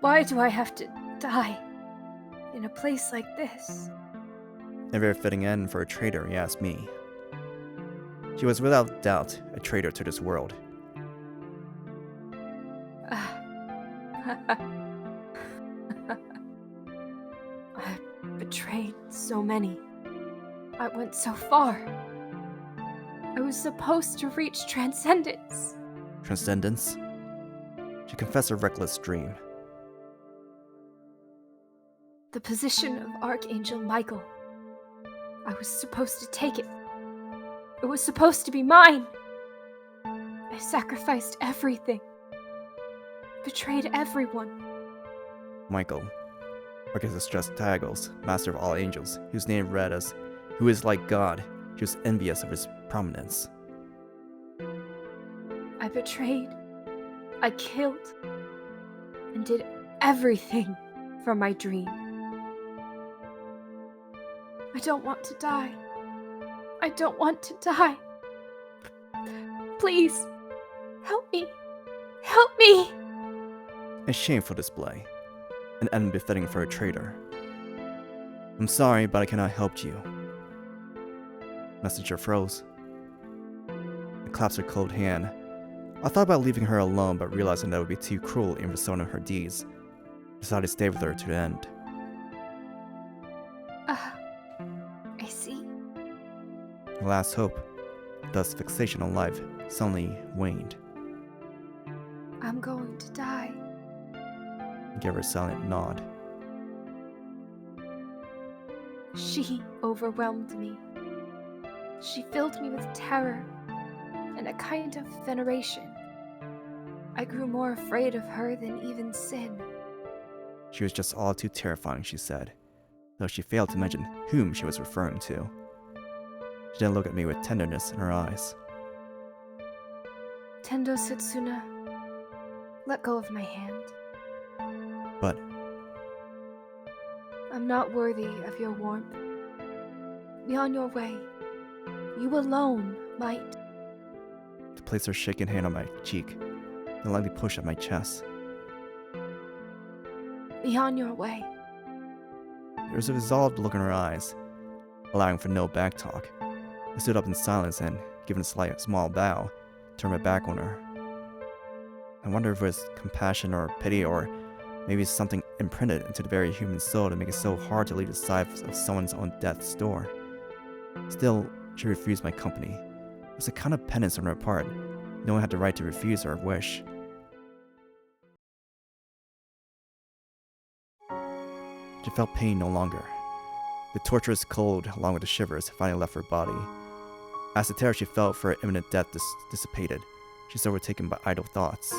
Why do I have to die in a place like this? A very fitting end for a traitor, you ask me. She was without doubt a traitor to this world. I betrayed so many. I went so far. I was supposed to reach transcendence. Transcendence? She confessed her reckless dream. The position of Archangel Michael. I was supposed to take it. It was supposed to be mine. I sacrificed everything. Betrayed everyone. Michael, Archangel Tagos, master of all angels, whose name read as, who is like God, she was envious of his prominence. I betrayed. I killed. And did everything for my dream. I don't want to die. I don't want to die. Please, help me. Help me! A shameful display. An end befitting for a traitor. I'm sorry, but I cannot help you. Messenger froze. I clasped her cold hand. I thought about leaving her alone, but realizing that would be too cruel in restoring her deeds, I decided to stay with her to the end. I see. The last hope, thus fixation on life, suddenly waned. I'm going to die. I gave her a silent nod. She overwhelmed me. She filled me with terror and a kind of veneration. I grew more afraid of her than even sin. She was just all too terrifying, she said, though she failed to mention whom she was referring to. She then looked at me with tenderness in her eyes. Tendo Setsuna, let go of my hand. But I'm not worthy of your warmth. Be on your way. You alone might. to place her shaking hand on my cheek, then lightly push at my chest. Be on your way. There was a resolved look in her eyes, allowing for no backtalk. I stood up in silence and, given a small bow, turned my back on her. I wonder if it was compassion or pity or Maybe it's something imprinted into the very human soul to make it so hard to leave the sight of someone's own death's door. Still, she refused my company. It was a kind of penance on her part. No one had the right to refuse her wish. She felt pain no longer. The torturous cold, along with the shivers, finally left her body. As the terror she felt for her imminent death dissipated, she was overtaken by idle thoughts.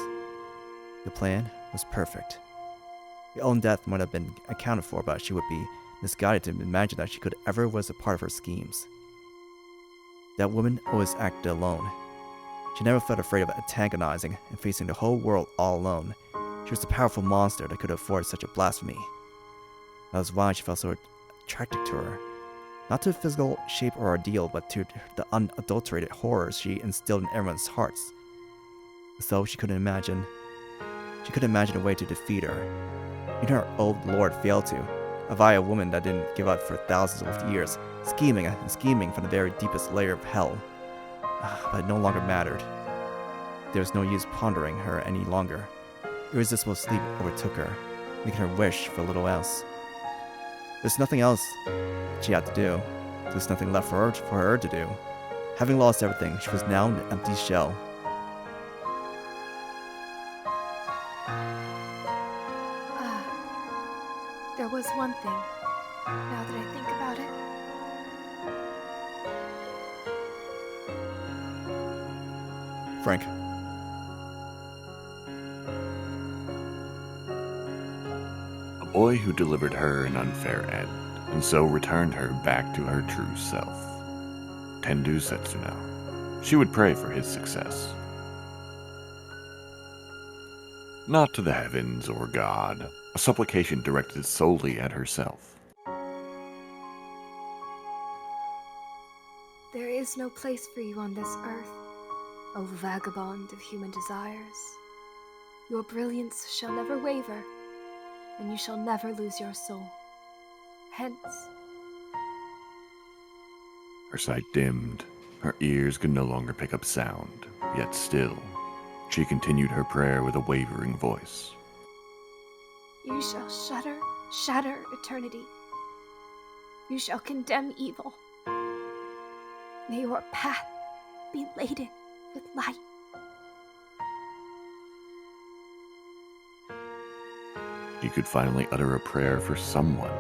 The plan was perfect. Her own death might have been accounted for, but she would be misguided to imagine that she could ever was a part of her schemes. That woman always acted alone. She never felt afraid of antagonizing and facing the whole world all alone. She was a powerful monster that could afford such a blasphemy. That was why she felt so attracted to her. Not to physical shape or ordeal, but to the unadulterated horrors she instilled in everyone's hearts. So she couldn't imagine a way to defeat her. Even her old lord failed to. A vile woman that didn't give up for thousands of years, scheming and scheming from the very deepest layer of hell. But it no longer mattered. There was no use pondering her any longer. Irresistible sleep overtook her, making her wish for little else. There's nothing else she had to do. There was nothing left for her to do. Having lost everything, she was now an empty shell. There was one thing, now that I think about it. Frank. A boy who delivered her an unfair end, and so returned her back to her true self. Tendu Setsuno. She would pray for his success. Not to the heavens or God, a supplication directed solely at herself. There is no place for you on this earth, O vagabond of human desires. Your brilliance shall never waver, and you shall never lose your soul. Hence. Her sight dimmed, her ears could no longer pick up sound, yet still, she continued her prayer with a wavering voice. You shall shatter eternity. You shall condemn evil. May your path be laden with light. She could finally utter a prayer for someone.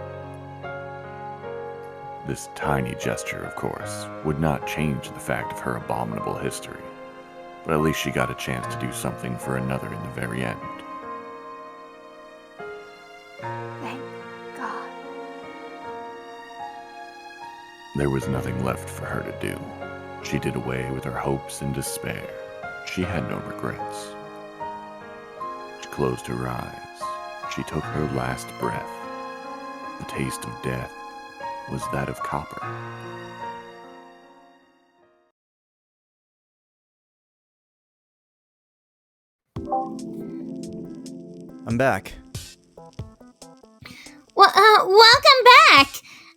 This tiny gesture, of course, would not change the fact of her abominable history, but at least she got a chance to do something for another in the very end. Thank God. There was nothing left for her to do. She did away with her hopes and despair. She had no regrets. She closed her eyes. She took her last breath. The taste of death was that of copper. I'm back. Well, welcome back.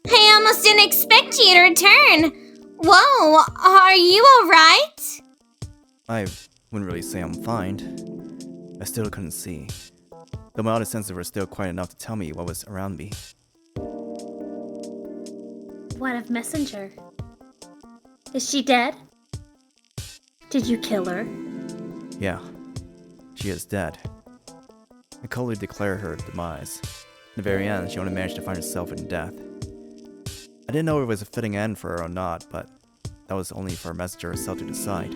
I almost didn't expect you to return. Whoa, are you alright? I wouldn't really say I'm fine. I still couldn't see. Though my outer senses were still quite enough to tell me what was around me. What of Messenger? Is she dead? Did you kill her? Yeah, she is dead. I coldly declare her demise. In the very end, she only managed to find herself in death. I didn't know if it was a fitting end for her or not, but that was only for Messenger herself to decide.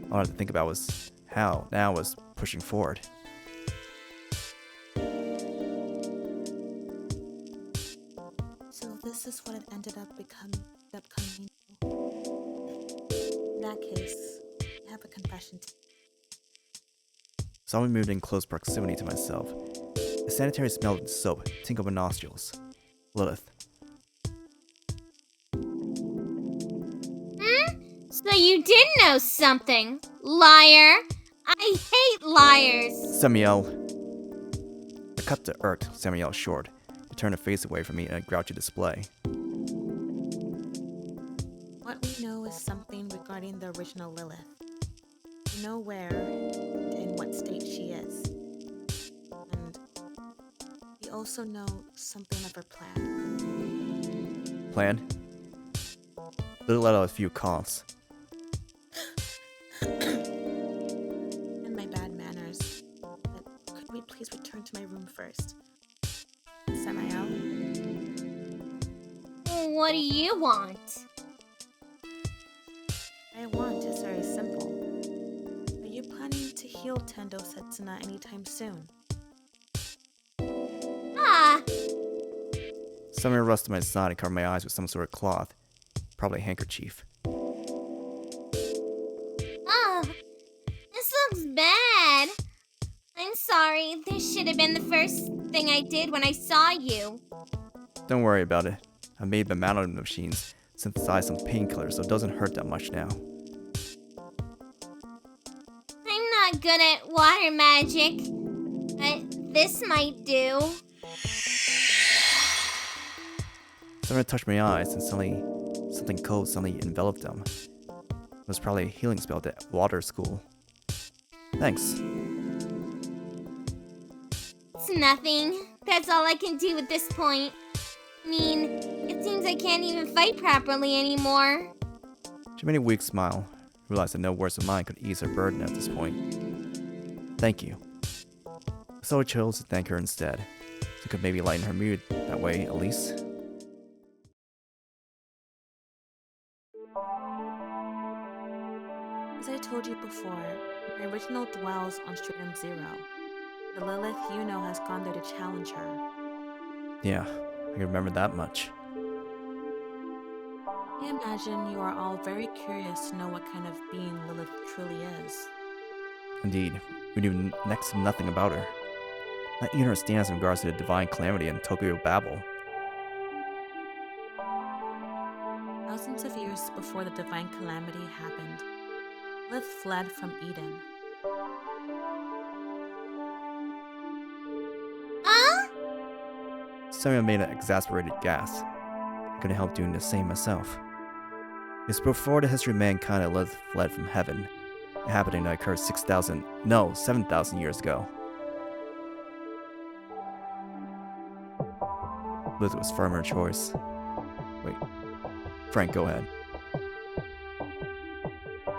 All I had to think about was how now was pushing forward. So this is what it ended up becoming. In that case, I have a confession to Someone moved in close proximity to myself. A sanitary smell of soap tinkled my nostrils. Lilith. So you did know something, liar. I hate liars. Samael. I cut the irked Samael short. He turned her face away from me in a grouchy display. What we know is something regarding the original Lilith. We know where and in what state she is. And also know something of her plan. Plan? Lilith let out a few coughs. And my bad manners. But could we please return to my room first? Samael? What do you want? I want is very simple. Are you planning to heal Tendo Setsuna anytime soon? Ah, Someone rushed to my side and covered my eyes with some sort of cloth. Probably a handkerchief. oh, this looks bad. I'm sorry. This should have been the first thing I did when I saw you. Don't worry about it. I made the Maanime machines synthesize some painkillers, so it doesn't hurt that much now. I'm not good at water magic, but this might do. Someone touched my eyes and suddenly something cold suddenly enveloped them. It was probably a healing spell at water school. Thanks. It's nothing. That's all I can do at this point. I mean, it seems I can't even fight properly anymore. She made a weak smile, realized that no words of mine could ease her burden at this point. Thank you. So I chose to thank her instead, so it could maybe lighten her mood that way, at least. As I told you before, my original dwells on Stratum Zero. The Lilith you know has gone there to challenge her. Yeah, I can remember that much. I imagine you are all very curious to know what kind of being Lilith truly is. Indeed, we knew next to nothing about her. Not even her stance in regards to the divine calamity in Tokyo Babel. Thousands of years before the divine calamity happened, Lilith fled from Eden. Samuel made an exasperated gasp. I couldn't help doing the same myself. It's before the history of mankind that Lilith fled from heaven. A happening that occurred 7,000 years ago. Lilith was firm in her choice. Wait, Frank, go ahead.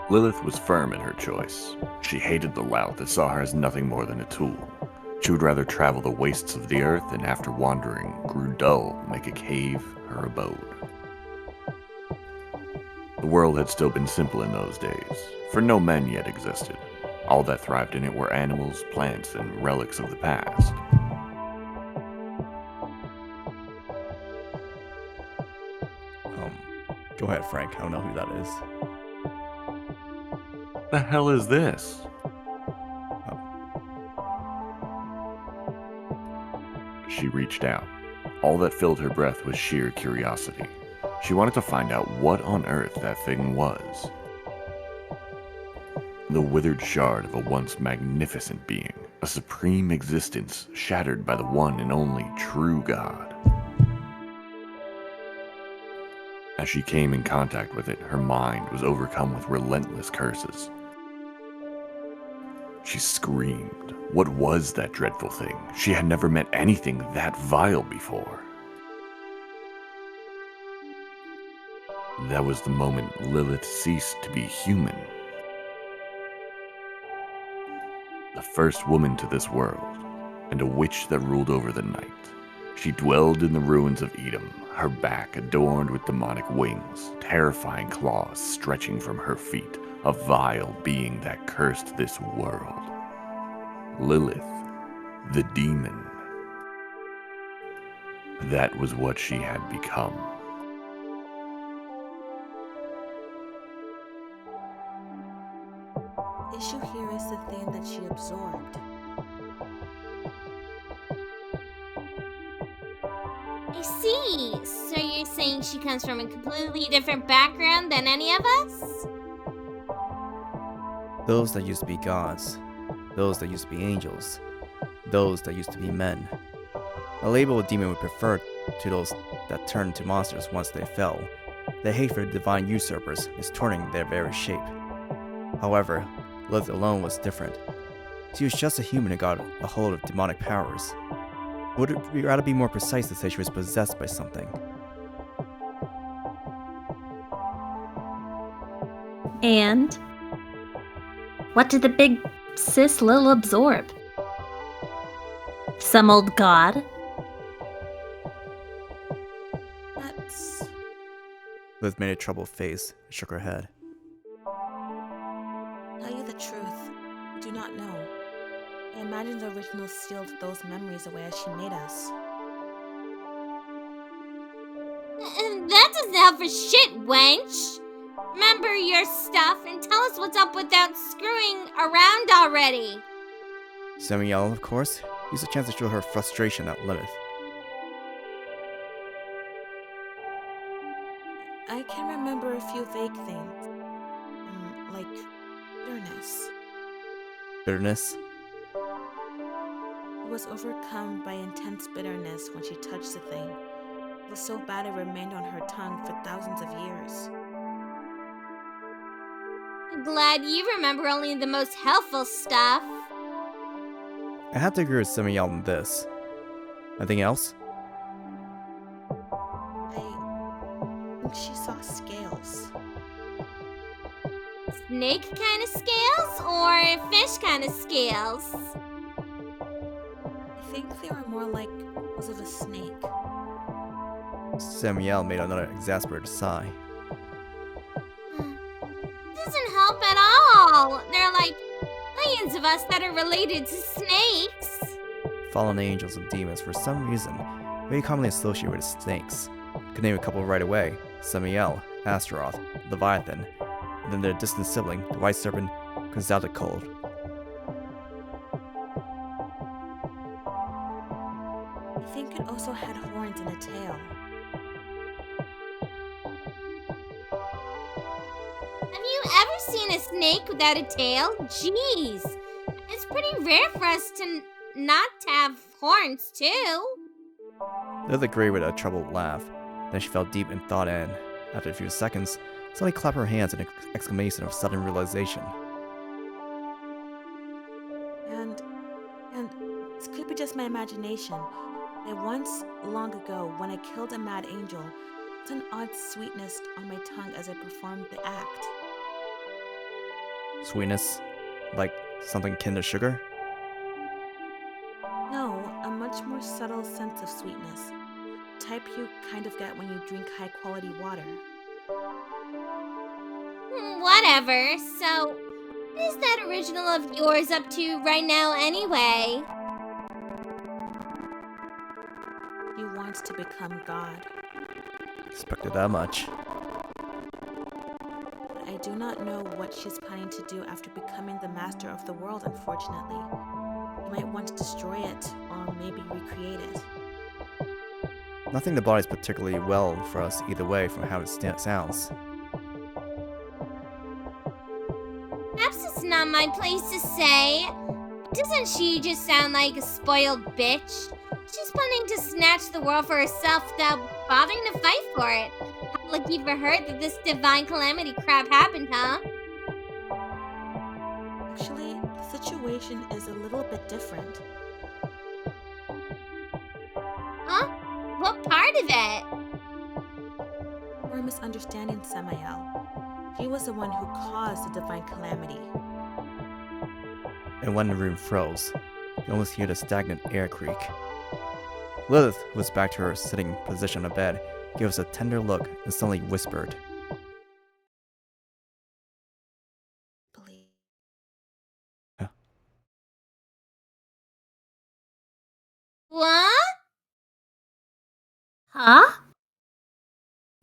Lilith was firm in her choice. She hated the Lout that saw her as nothing more than a tool. She would rather travel the wastes of the earth and after wandering, grew dull, make a cave her abode. The world had still been simple in those days, for no men yet existed. All that thrived in it were animals, plants, and relics of the past. Go ahead, Frank. I don't know who that is. The hell is this? She reached out. All that filled her breath was sheer curiosity. She wanted to find out what on earth that thing was. The withered shard of a once magnificent being, a supreme existence shattered by the one and only true God. As she came in contact with it, her mind was overcome with relentless curses. She screamed. What was that dreadful thing? She had never met anything that vile before. That was the moment Lilith ceased to be human. The first woman to this world, and a witch that ruled over the night. She dwelled in the ruins of Edom, her back adorned with demonic wings, terrifying claws stretching from her feet, a vile being that cursed this world. Lilith, the demon. That was what she had become. The issue here is the thing that she absorbed. I see. So you're saying she comes from a completely different background than any of us? Those that used to be gods. Those that used to be angels. Those that used to be men. A label a demon would prefer to those that turned into monsters once they fell. The hate for the divine usurpers is turning their very shape. However, Lilith alone was different. She was just a human who got a hold of demonic powers. Would it rather be more precise to say she was possessed by something? And what did the big sis Lil absorb? Some old god? That's... Liz made a troubled face and shook her head. Tell you the truth, I do not know. I imagine the original sealed those memories away as she made us. That doesn't help for shit, wench. Remember your stuff and tell us what's up without screwing around already. Samael, of course, used a chance to show her frustration at Lilith. I can remember a few vague things. Like bitterness. Bitterness? I was overcome by intense bitterness when she touched the thing. It was so bad it remained on her tongue for thousands of years. I'm glad you remember only the most helpful stuff. I have to agree with Samael on this. Anything else? I think she saw scales. Snake kind of scales or fish kind of scales? I think they were more like those of a snake. Samael made another exasperated sigh. Doesn't help at all. There are like millions of us that are related to snakes. Fallen angels and demons, for some reason, very commonly associated with snakes. Could name a couple right away: Samael, Astaroth, Leviathan, and then their distant sibling, the white serpent, Quetzalcoatl. I think it also had horns and a tail. Have you ever seen a snake without a tail? Jeez. It's pretty rare for us to not have horns, too. Lilith agreed with a troubled laugh. Then she fell deep in thought and, after a few seconds, suddenly clapped her hands in an exclamation of sudden realization. And this could be just my imagination. I once, long ago, when I killed a mad angel, felt an odd sweetness on my tongue as I performed the act. Sweetness? Like something akin to sugar? No, a much more subtle sense of sweetness. Type you kind of get when you drink high-quality water. Whatever. So, what is that original of yours up to right now anyway? He wants to become God. Expected that much. But I do not know what she's planning to do after becoming the master of the world, unfortunately. He might want to destroy it, or maybe recreate it. Nothing that bodes particularly well for us either way from how it sounds. Perhaps it's not my place to say. Doesn't she just sound like a spoiled bitch? She's planning to snatch the world for herself without bothering to fight for it. How lucky for her that this divine calamity crap happened, huh? Actually, the situation is a little bit different. Huh? What part of it? We're misunderstanding Samael. He was the one who caused the divine calamity. And when the room froze, you almost hear the stagnant air creak. Lilith, who was back to her sitting position on the bed, gave us a tender look and suddenly whispered, Believe. Huh? What? Huh?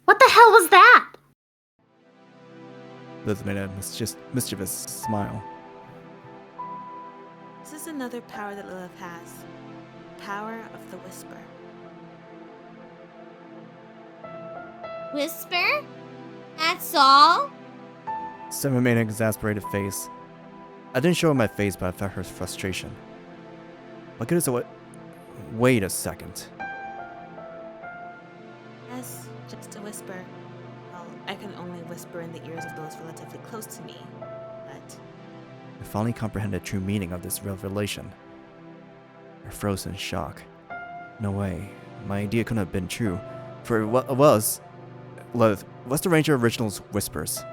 What the hell was that? Lilith made a mischievous smile. This is another power that Lilith has. Power of the Whisper. Whisper? That's all? Simon made an exasperated face. I didn't show her my face, but I felt her frustration. What good is it? Wait a second. Yes, just a whisper. Well, I can only whisper in the ears of those relatively close to me, but... I finally comprehended the true meaning of this revelation. I froze in shock. No way. My idea couldn't have been true. For what it was... Lilith, what's the range of original's whispers?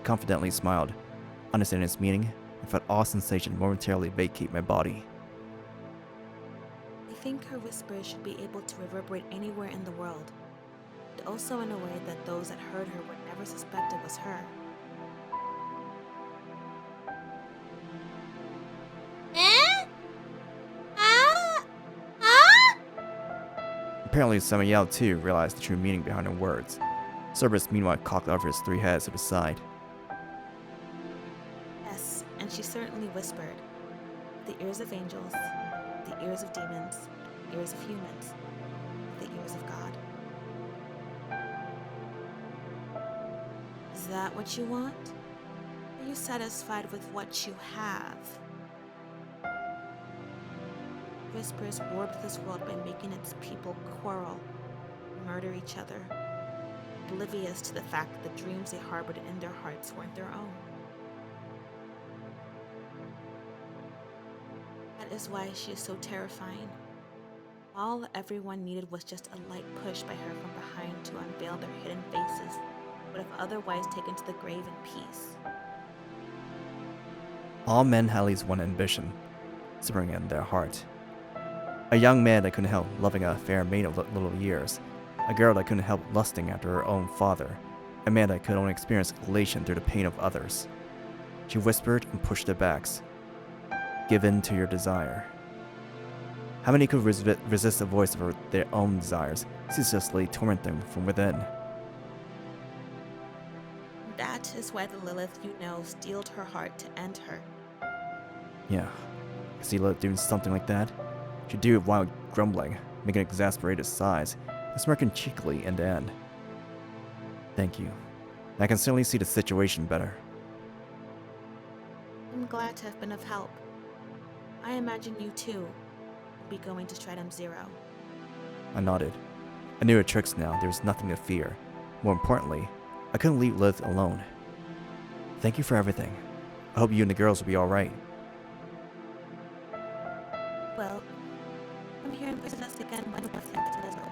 Confidently smiled. Understanding its meaning, I felt awe sensation momentarily vacate my body. I think her whispers should be able to reverberate anywhere in the world, but also in a way that those that heard her would never suspect it was her. Eh? Ah? Ah? Apparently Samael too realized the true meaning behind her words. Cerberus meanwhile cocked over his 3 heads to the side. Yes, and she certainly whispered. The ears of angels, the ears of demons, the ears of humans, the ears of God. Is that what you want? Are you satisfied with what you have? Whispers warped this world by making its people quarrel, murder each other, oblivious to the fact that the dreams they harbored in their hearts weren't their own. That is why she is so terrifying. All everyone needed was just a light push by her from behind to unveil their hidden faces, would have otherwise taken to the grave in peace. All men had at least one ambition, simmering in their heart. A young man that couldn't help loving a fair maid of little years, a girl that couldn't help lusting after her own father, a man that could only experience elation through the pain of others. She whispered and pushed their backs. Give in to your desire. How many could resist the voice of their own desires, ceaselessly tormenting them from within? That is why the Lilith you know steeled her heart to end her. Yeah, I see Lilith doing something like that. She'd do it while grumbling, making exasperated sighs, and smirking cheekily end to end. Thank you. I can certainly see the situation better. I'm glad to have been of help. I imagine you too will be going to Stratum Zero. I nodded. I knew her tricks now, there was nothing to fear. More importantly, I couldn't leave Lilith alone. Thank you for everything. I hope you and the girls will be alright. Well, come here and visit us again when the festival is over.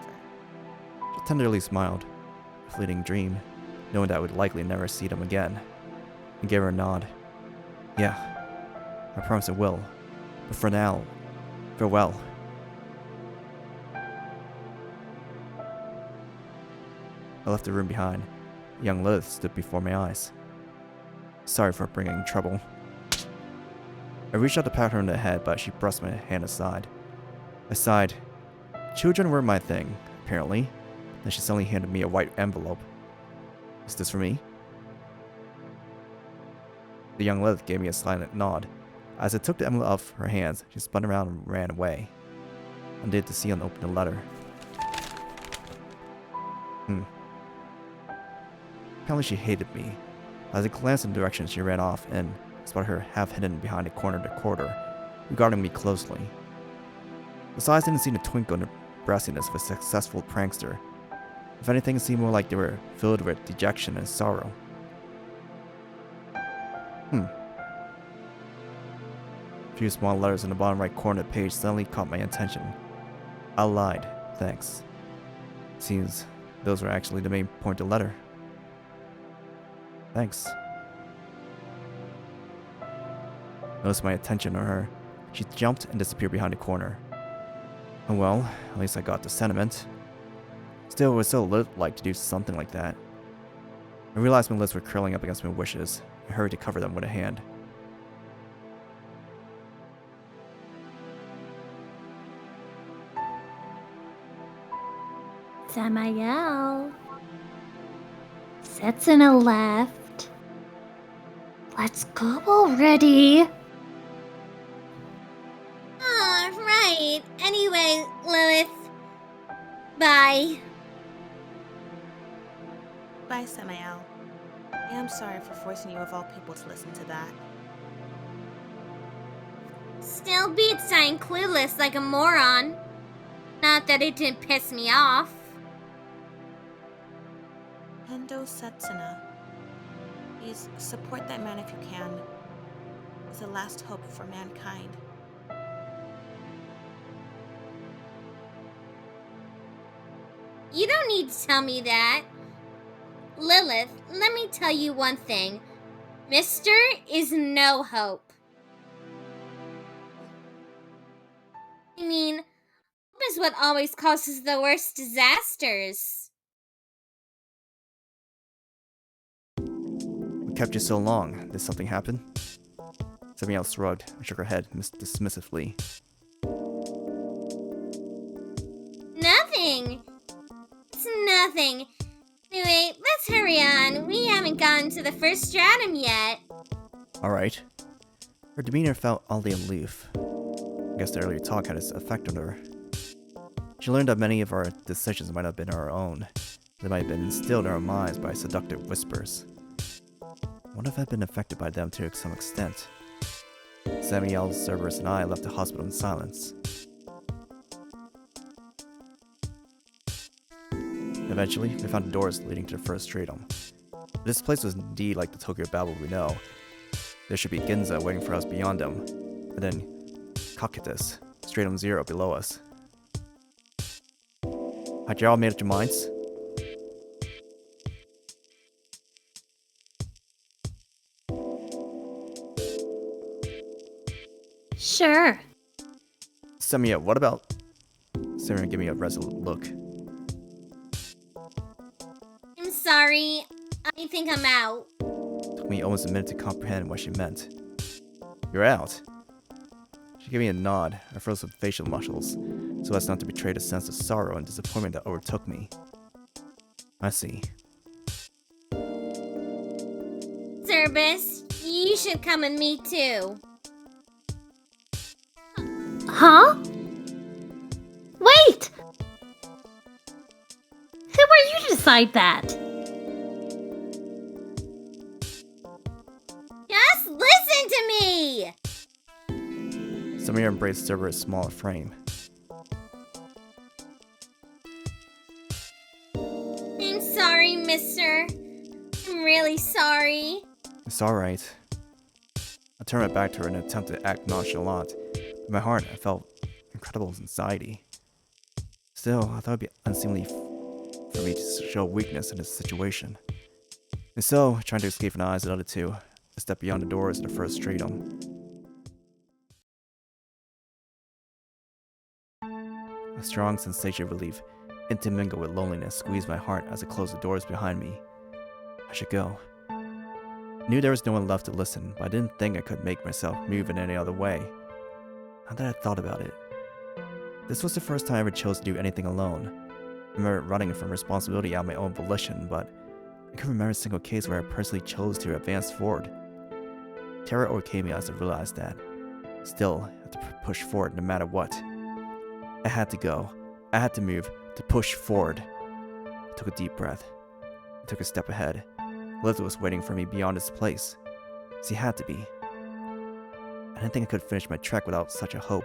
She tenderly smiled, a fleeting dream, knowing that I would likely never see them again, and gave her a nod. Yeah, I promise I will. But for now, farewell. I left the room behind. Young Lilith stood before my eyes. Sorry for bringing trouble. I reached out to pat her on the head, but she brushed my hand aside. I sighed. Children were my thing, apparently. Then she suddenly handed me a white envelope. Is this for me? The young Lilith gave me a silent nod. As I took the envelope off her hands, she spun around and ran away. Undid to see and open the letter. Apparently she hated me. As I glanced in the direction she ran off in, I spotted her half hidden behind a corner of the corridor, regarding me closely. The eyes didn't seem to twinkle in the brassiness of a successful prankster. If anything, it seemed more like they were filled with dejection and sorrow. A few small letters in the bottom right corner of the page suddenly caught my attention. I lied, thanks. Seems those were actually the main point of the letter. Thanks. Noticed my attention on her. She jumped and disappeared behind a corner. Oh well, at least I got the sentiment. Still, it was so Lilith-like to do something like that. I realized my lips were curling up against my wishes. I hurried to cover them with a hand. Samael. Setsuna left. Let's go already. Right. Anyway, Lilith. Bye. Bye, Samael. I am sorry for forcing you of all people to listen to that. Still beats saying clueless like a moron. Not that it didn't piss me off. Hendo Setsuna. Please support that man if you can. He's the last hope for mankind. You don't need to tell me that. Lilith, let me tell you one thing. Mister is no hope. I mean, hope is what always causes the worst disasters. We kept you so long. Did something happen? Samael shrugged and shook her head dismissively. Nothing. It's nothing. Anyway, let's hurry on. We haven't gotten to the first stratum yet. Alright. Her demeanor felt oddly aloof. I guess the earlier talk had its effect on her. She learned that many of our decisions might have been our own. They might have been instilled in our minds by seductive whispers. What if I'd been affected by them to some extent? Samael, Cerberus, and I left the hospital in silence. Eventually, we found doors leading to the first stratum. This place was indeed like the Tokyo Babel we know. There should be Ginza waiting for us beyond them, and then Cocytus, stratum 0 below us. Had y'all made up your minds? Sure. Samael, what about... Samael gave me a resolute look. I'm sorry. I think I'm out. Took me almost a minute to comprehend what she meant. You're out. She gave me a nod. I froze with facial muscles, so as not to betray the sense of sorrow and disappointment that overtook me. I see. Cerberus, you should come with me too. Huh? Wait! Who are you to decide that? Just listen to me! Samir embraced Cerberus' small frame. I'm sorry, mister. I'm really sorry. It's alright. I turned my back to her in an attempt to act nonchalant. In my heart, I felt incredible anxiety. Still, I thought it would be unseemly for me to show weakness in this situation. And so, trying to escape from the eyes of the other two, I stepped beyond the doors of the first stratum. A strong sensation of relief, intermingled with loneliness, squeezed my heart as I closed the doors behind me. I should go. I knew there was no one left to listen, but I didn't think I could make myself move in any other way. Now that I thought about it, this was the first time I ever chose to do anything alone. I remember running from responsibility out of my own volition, but I couldn't remember a single case where I personally chose to advance forward. Terror overcame me as I realized that. Still, I had to push forward no matter what. I had to go. I had to move, to push forward. I took a deep breath. I took a step ahead. Lilith was waiting for me beyond this place. She had to be. I didn't think I could finish my trek without such a hope.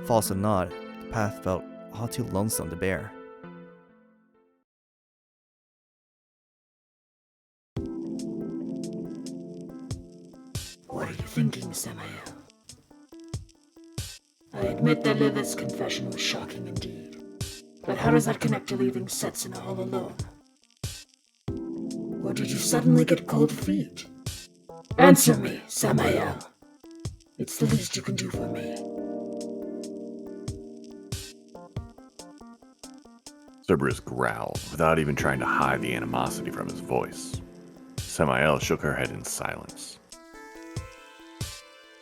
False or not, the path felt all too lonesome to bear. What are you thinking, Samael? I admit that Lilith's confession was shocking indeed. But how does that connect to leaving Setsuna all alone? Or did you suddenly get cold feet? Answer me, Samael. It's the least you can do for me. Cerberus growled, without even trying to hide the animosity from his voice. Samael shook her head in silence.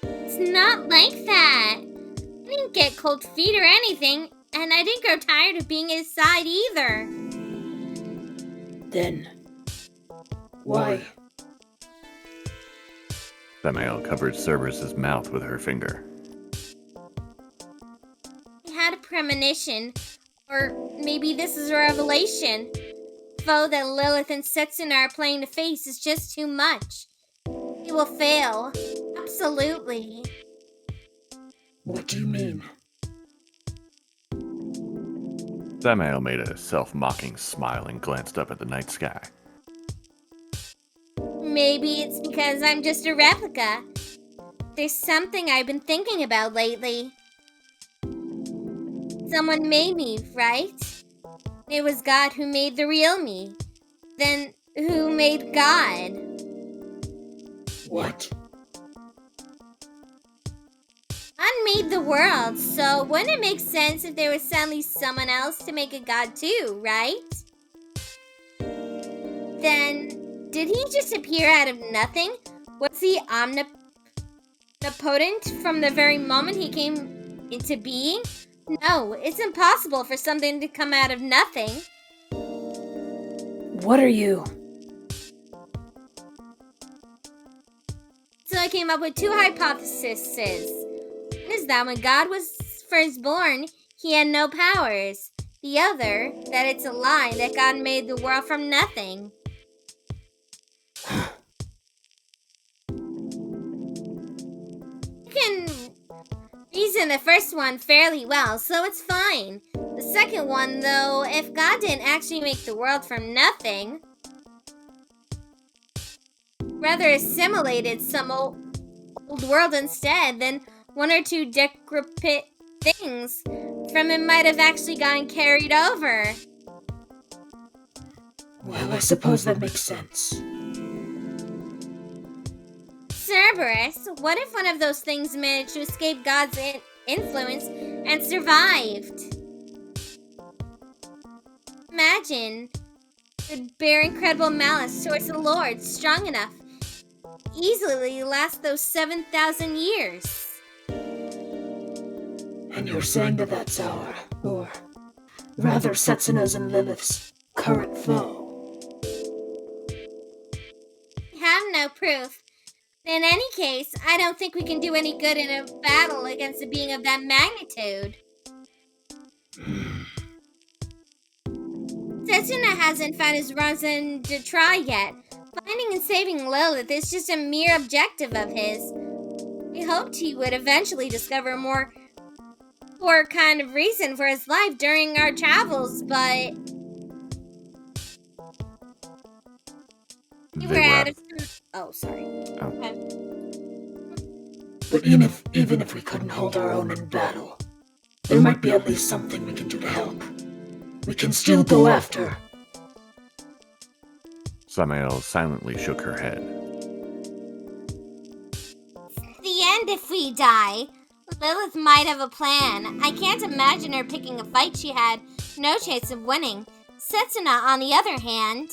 It's not like that. I didn't get cold feet or anything, and I didn't grow tired of being at his side either. Then, why? Samael covered Cerberus' mouth with her finger. I had a premonition, or maybe this is a revelation. The foe that Lilith and Setsuna are playing to face is just too much. He will fail. Absolutely. What do you mean? Samael made a self-mocking smile and glanced up at the night sky. Maybe it's because I'm just a replica. There's something I've been thinking about lately. Someone made me, right? It was God who made the real me. Then who made God? What? God made the world, so wouldn't it make sense if there was suddenly someone else to make a God too, right? Then, did he just appear out of nothing? Was he omnipotent from the very moment he came into being? No, it's impossible for something to come out of nothing. What are you? So I came up with two hypotheses. One is that when God was first born, he had no powers. The other, that it's a lie that God made the world from nothing. You can reason the first one fairly well, so it's fine. The second one, though, if God didn't actually make the world from nothing, rather assimilated some old world instead, then one or two decrepit things from it might have actually gotten carried over. Well, I suppose that makes sense. Cerberus, what if one of those things managed to escape God's influence and survived? Imagine would bear incredible malice towards the Lord, strong enough easily last those 7,000 years. And you're saying that that's our, or rather Setsuna's and Lilith's, current foe? We have no proof. In any case, I don't think we can do any good in a battle against a being of that magnitude. Setsuna hasn't found his reason to try yet. Finding and saving Lilith is just a mere objective of his. We hoped he would eventually discover a more kind of reason for his life during our travels, but we were out of... Oh, sorry. Okay. But even if we couldn't hold our own in battle, there might be at least something we can do to help. We can still go after. Samael silently shook her head. The end if we die. Lilith might have a plan. I can't imagine her picking a fight she had no chance of winning. Setsuna, on the other hand...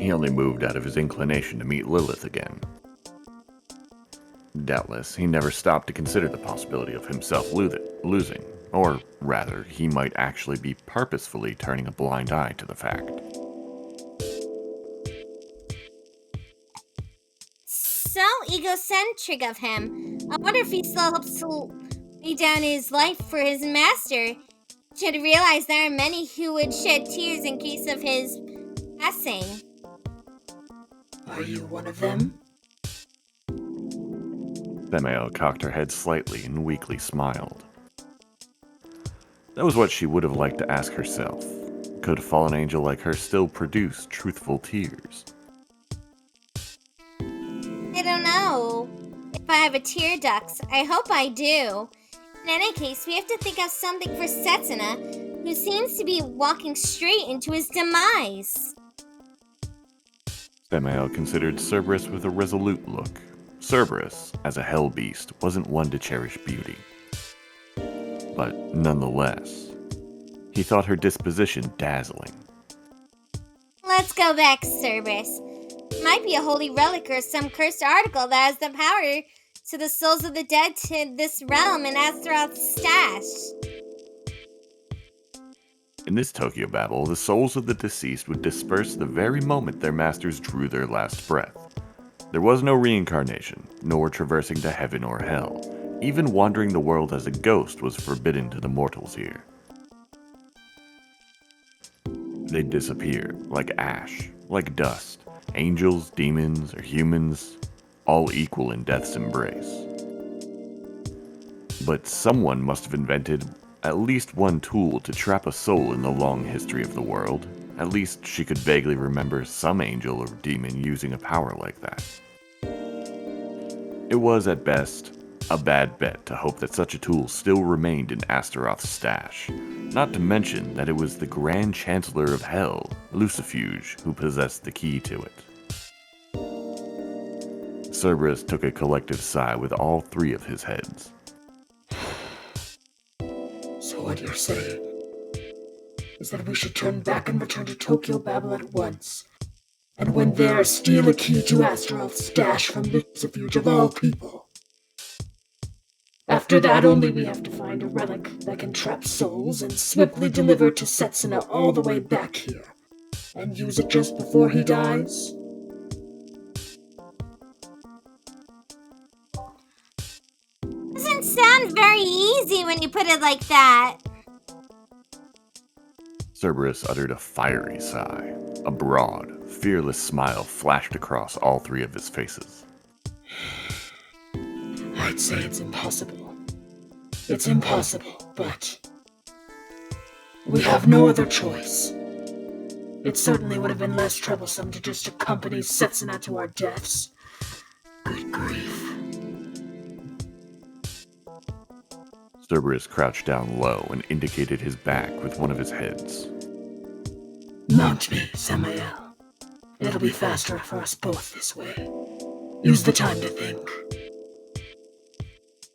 He only moved out of his inclination to meet Lilith again. Doubtless, he never stopped to consider the possibility of himself losing, or rather, he might actually be purposefully turning a blind eye to the fact. So egocentric of him. I wonder if he still hopes to lay down his life for his master. He should realize there are many who would shed tears in case of his passing. Are you one of them? Samael cocked her head slightly and weakly smiled. That was what she would have liked to ask herself. Could a fallen angel like her still produce truthful tears? I don't know if I have a tear duct. I hope I do. In any case, we have to think of something for Setsuna, who seems to be walking straight into his demise. Samael considered Cerberus with a resolute look. Cerberus, as a hell beast, wasn't one to cherish beauty. But nonetheless, he thought her disposition dazzling. Let's go back, Cerberus. Might be a holy relic or some cursed article that has the power to the souls of the dead to this realm and Astaroth's stash. In this Tokyo Babel, the souls of the deceased would disperse the very moment their masters drew their last breath. There was no reincarnation, nor traversing to heaven or hell. Even wandering the world as a ghost was forbidden to the mortals here. They'd disappear, like ash, like dust. Angels, demons, or humans, all equal in death's embrace. But someone must have invented at least one tool to trap a soul in the long history of the world. At least she could vaguely remember some angel or demon using a power like that. It was, at best, A bad bet to hope that such a tool still remained in Astaroth's stash. Not to mention that it was the Grand Chancellor of Hell, Lucifuge, who possessed the key to it. Cerberus took a collective sigh with all three of his heads. So what you're saying is that we should turn back and return to Tokyo Babel at once, and when there, steal a key to Astaroth's stash from Lucifuge of all people. After that, only we have to find a relic that can trap souls and swiftly deliver to Setsuna all the way back here, and use it just before he dies. Doesn't sound very easy when you put it like that. Cerberus uttered a fiery sigh. A broad, fearless smile flashed across all three of his faces. I'd say it's impossible. It's impossible, but we have no other choice. It certainly would have been less troublesome to just accompany Setsuna to our deaths. Good grief. Cerberus crouched down low and indicated his back with one of his heads. Mount me, Samael. It'll be faster for us both this way. Use the time to think.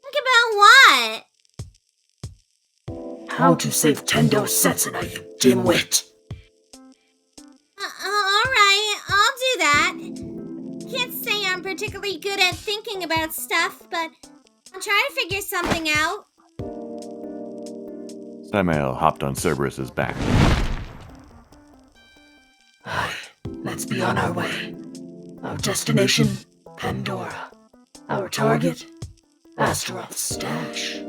Think about what? How to save Tendo Setsuna, you dimwit! Alright, I'll do that. Can't say I'm particularly good at thinking about stuff, but I'll try to figure something out. Samael hopped on Cerberus's back. Let's be on our way. Our destination, Pandora. Our target, Astaroth's stash.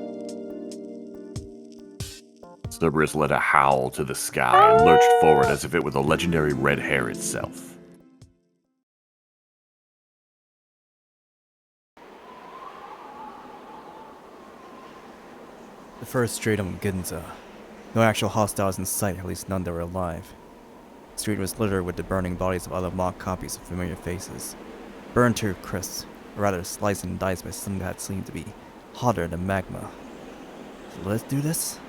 Cerberus let a howl to the sky and lurched forward as if it were the legendary red hair itself. The first street on Ginza. No actual hostiles in sight, at least none that were alive. The street was littered with the burning bodies of other mock copies of familiar faces. Burned to crisps, or rather sliced and diced by something that seemed to be hotter than magma. Did Lilith do this?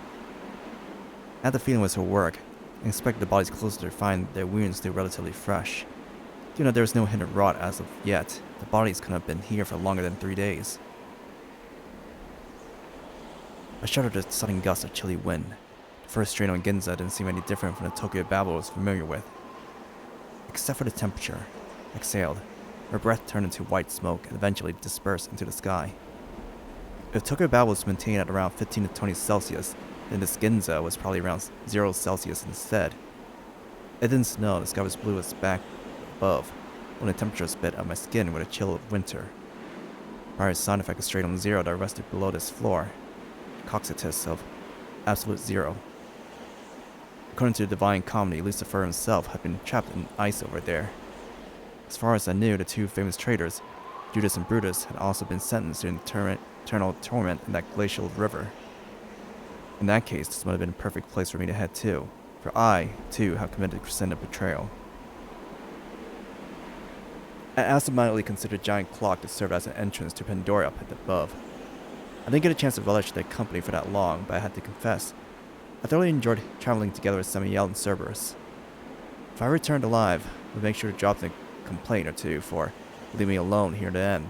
I had the feeling it was her work, and expected the bodies closer to find their wounds still relatively fresh. Given that there was no hint of rot as of yet, the bodies couldn't have been here for longer than 3 days. I shuddered at the sudden gust of chilly wind. The first strain on Ginza didn't seem any different from the Tokyo Babel I was familiar with. Except for the temperature. Exhaled. Her breath turned into white smoke and eventually dispersed into the sky. If Tokyo Babel was maintained at around 15 to 20 Celsius, then this Ginza was probably around 0 Celsius instead. It didn't snow, the sky was blue as back above, when the temperature spit out my skin with a chill of winter. Prior sound effect was straight on zero that rested below this floor. Coxitus of absolute zero. According to the Divine Comedy, Lucifer himself had been trapped in ice over there. As far as I knew, the two famous traitors, Judas and Brutus, had also been sentenced to eternal torment in that glacial river. In that case, this would have been a perfect place for me to head to, for I, too, have committed Cristina betrayal. I absentmindedly considered Giant Clock to serve as an entrance to Pandora up above. I didn't get a chance to relish their company for that long, but I had to confess, I thoroughly enjoyed traveling together with Samael and Cerberus. If I returned alive, I would make sure to drop a complaint or two for leaving me alone here to end.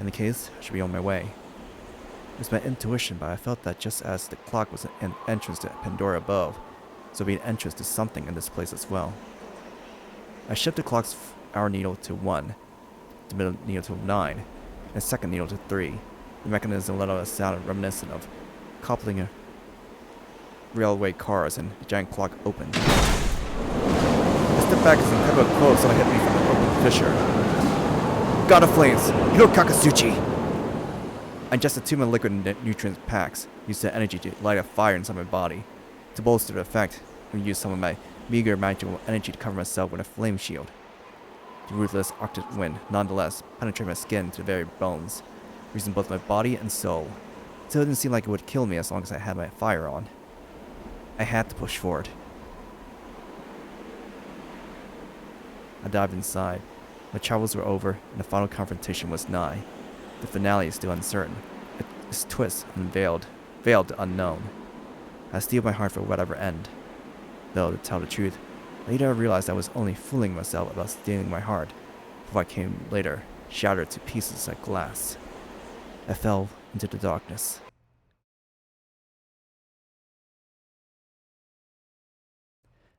In the case, I should be on my way. It was my intuition, but I felt that just as the clock was an entrance to Pandora above, so it would be an entrance to something in this place as well. I shifted the clock's hour needle to 1, the middle needle to 9, and the second needle to 3. The mechanism let out a sound reminiscent of coupling a railway cars, and the giant clock opened. I stepped back as the incredible close someone hit me from the open fissure. God of Flames, Hiro Kakasuchi! I ingested 2 of my liquid nutrient packs, used the energy to light a fire inside my body. To bolster the effect, I used some of my meager magical energy to cover myself with a flame shield. The ruthless Arctic wind, nonetheless, penetrated my skin to the very bones, freezing both my body and soul. Still, it didn't seem like it would kill me as long as I had my fire on. I had to push forward. I dived inside. My travels were over, and the final confrontation was nigh. The finale is still uncertain. Its twist veiled to unknown. I steel my heart for whatever end. Though, to tell the truth, later I realized I was only fooling myself about stealing my heart. For what came later, shattered to pieces like glass. I fell into the darkness.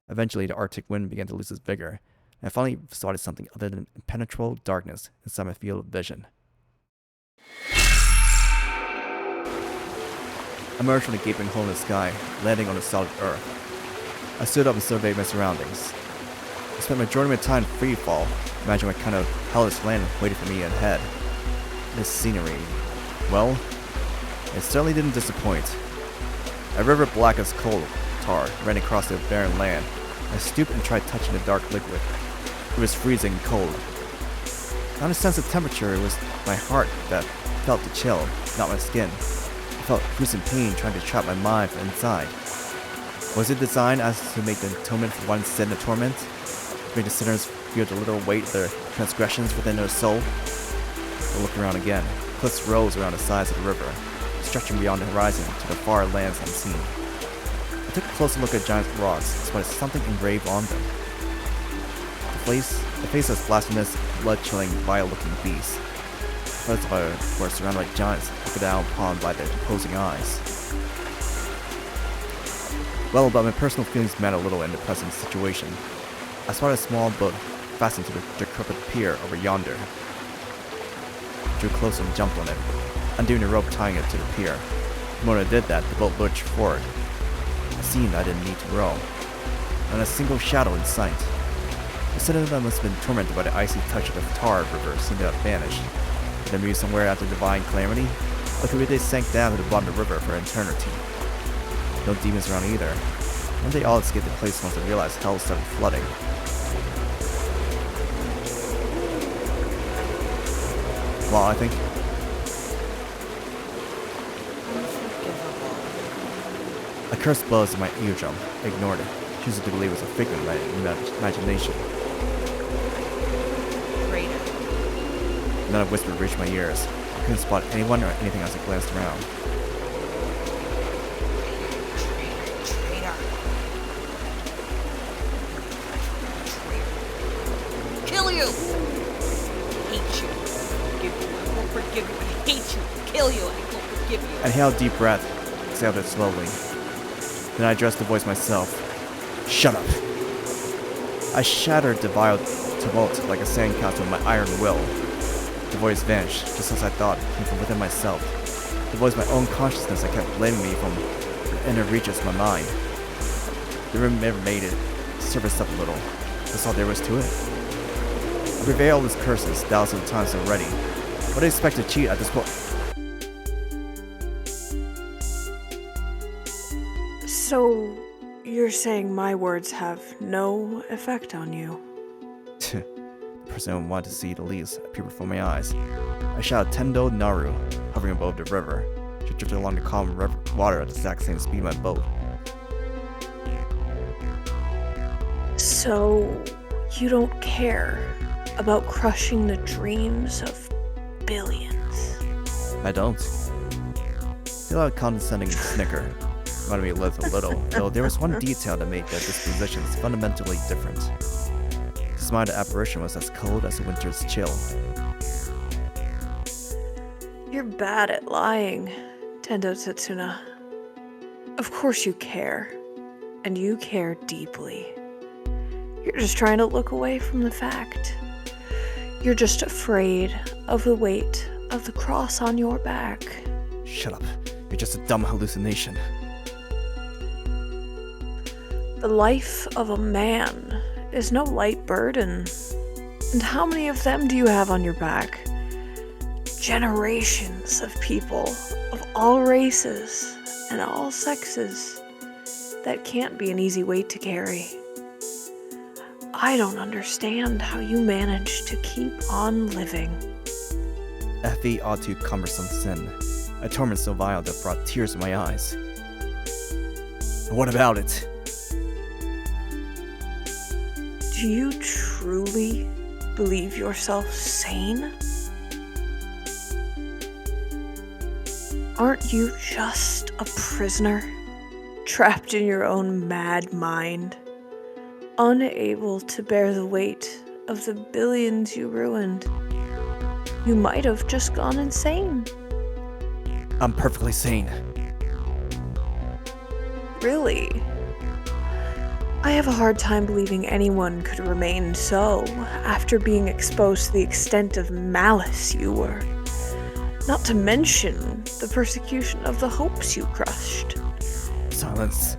Eventually, the Arctic wind began to lose its vigor, and I finally spotted something other than impenetrable darkness inside my field of vision. I emerged from the gaping hole in the sky, landing on the solid earth. I stood up and surveyed my surroundings. I spent the majority of my time in free fall, imagining what kind of hellish land waited for me ahead. This scenery, well, it certainly didn't disappoint. A river black as coal tar ran across the barren land. I stooped and tried touching the dark liquid. It was freezing cold. Not a sense of temperature, it was my heart that felt the chill, not my skin. I felt gruesome pain trying to trap my mind from inside. Was it designed as to make the atonement for one's sin a torment? To make the sinners feel the little weight of their transgressions within their soul? I looked around again. Cliffs rose around the sides of the river, stretching beyond the horizon to the far lands unseen. I took a closer look at giant rocks, spotted something engraved on them. The face of blasphemous, blood-chilling, vile-looking beasts. The first were surrounded by giants, looked down upon by their opposing eyes. Well, but my personal feelings mattered little in the present situation. I spotted a small boat fastened to the decrepit pier over yonder. I drew closer and jumped on it, undoing the rope tying it to the pier. The moment I did that, the boat lurched forward. A scene I didn't need to row. Not a single shadow in sight. The citadel must have been tormented by the icy touch of the tar river seemed to have vanished. Did I move somewhere after divine calamity? Or could they sank down to the bottom of the river for eternity? No demons around either. One day all escaped the place once I realized hell started flooding. Well, I think a curse buzzed in my eardrum. I ignored it, choosing to believe it was a figment of my imagination. Another whisper reached my ears. I couldn't spot anyone or anything as I glanced around. Traitor. Kill you! Hate you. Forgive you. I won't forgive you. I hate you. Kill you. I won't forgive you. I inhaled a deep breath, exhaled it slowly. Then I addressed the voice myself. Shut up! I shattered the vile tumult like a sandcastle with my iron will. The voice vanished, just as I thought, came from within myself. The voice of my own consciousness that kept blaming me from the inner reaches of my mind. The room never made it surface up a little. That's all there was to it. I prevailed with curses thousands of times already. What do I expect to cheat at this point? So, you're saying my words have no effect on you? The person who wanted to see the leaves appeared before my eyes. I shot a Tendo Naru, hovering above the river. She drifted along the calm water at the exact same speed of my boat. So, you don't care about crushing the dreams of billions? I don't. Feel a condescending snicker. Reminded me of Lilith a little, though there was one detail that made their dispositions fundamentally different. This mind apparition was as cold as a winter's chill. You're bad at lying, Tendo Tetsuna. Of course you care. And you care deeply. You're just trying to look away from the fact. You're just afraid of the weight of the cross on your back. Shut up. You're just a dumb hallucination. The life of a man is no light burden. And how many of them do you have on your back? Generations of people of all races and all sexes. That can't be an easy weight to carry. I don't understand how you manage to keep on living. Effie ought to cumbersome sin. A torment so vile that brought tears to my eyes. And what about it? Do you truly believe yourself sane? Aren't you just a prisoner, trapped in your own mad mind, unable to bear the weight of the billions you ruined? You might have just gone insane. I'm perfectly sane. Really? I have a hard time believing anyone could remain so after being exposed to the extent of malice you were. Not to mention the persecution of the hopes you crushed. Silence.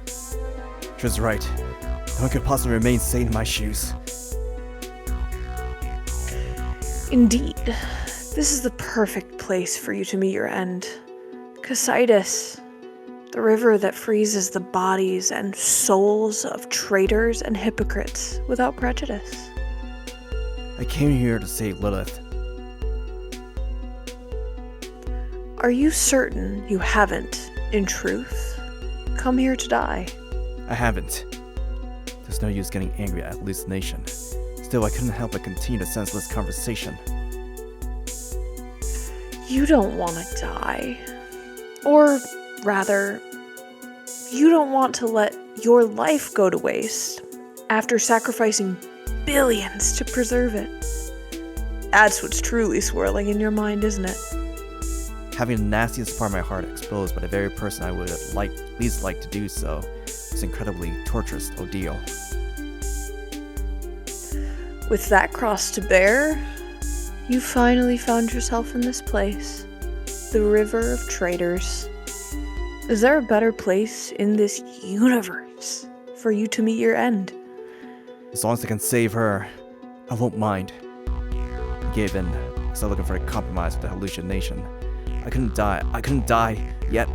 She was right. No one could possibly remain sane in my shoes. Indeed, this is the perfect place for you to meet your end. Casitas, the river that freezes the bodies and souls of traitors and hypocrites without prejudice. I came here to save Lilith. Are you certain you haven't, in truth, come here to die? I haven't. There's no use getting angry at hallucination. Still, I couldn't help but continue the senseless conversation. You don't want to die. Or, rather, you don't want to let your life go to waste after sacrificing billions to preserve it. That's what's truly swirling in your mind, isn't it? Having the nastiest part of my heart exposed by the very person I would have least liked to do so was an incredibly torturous ordeal. With that cross to bear, you finally found yourself in this place, the River of Traitors. Is there a better place in this universe for you to meet your end? As long as I can save her, I won't mind. I gave in. I started looking for a compromise with the hallucination. I couldn't die yet.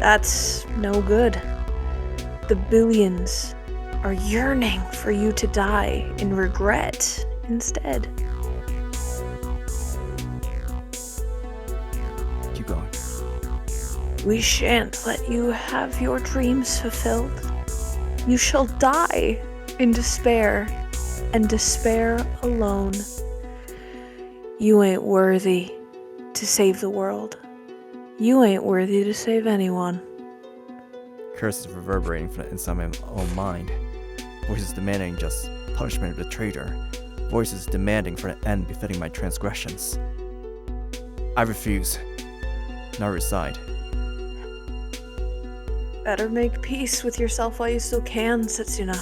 That's no good. The billions are yearning for you to die in regret instead. Keep going. We shan't let you have your dreams fulfilled. You shall die in despair, and despair alone. You ain't worthy to save the world. You ain't worthy to save anyone. Curses reverberating from the inside of my own mind. Voices demanding just punishment of the traitor. Voices demanding for an end befitting my transgressions. I refuse. Naru sighed. Better make peace with yourself while you still can, Setsuna.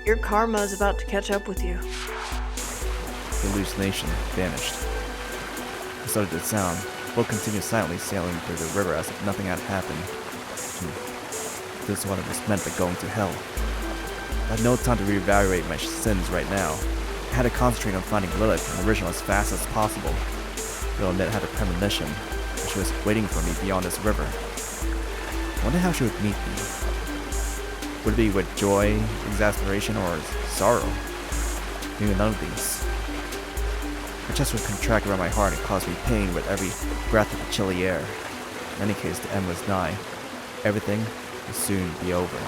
Your karma is about to catch up with you. The hallucination vanished. I started to sound. The boat continued silently sailing through the river as if nothing had happened. This is what it was meant by going to hell. I had no time to reevaluate my sins right now. I had to concentrate on finding Lilith and original as fast as possible. Though Annette had a premonition that she was waiting for me beyond this river. I wonder how she would meet me. Would it be with joy, exasperation, or sorrow? Maybe none of these. My chest would contract around my heart and cause me pain with every breath of the chilly air. In any case, the end was nigh. Everything will soon be over.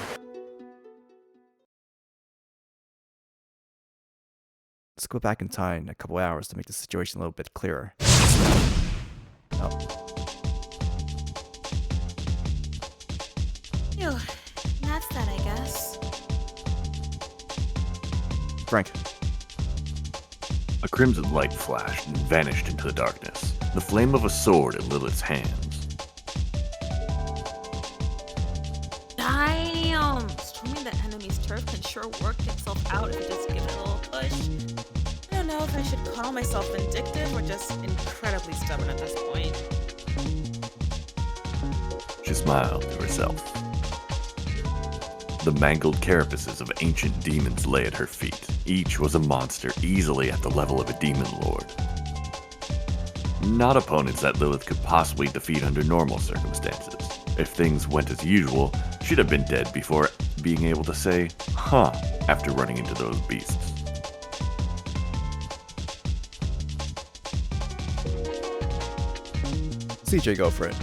Let's go back in time in a couple hours to make the situation a little bit clearer. Oh. Phew, that's that, I guess. Frank. A crimson light flashed and vanished into the darkness, the flame of a sword in Lilith's hands. Damn! Storming the enemy's turf can sure work itself out if you just give it a little push. I don't know if I should call myself vindictive or just incredibly stubborn at this point. She smiled to herself. The mangled carapaces of ancient demons lay at her feet. Each was a monster easily at the level of a demon lord. Not opponents that Lilith could possibly defeat under normal circumstances. If things went as usual, she'd have been dead before being able to say, huh, after running into those beasts. CJ, go for it.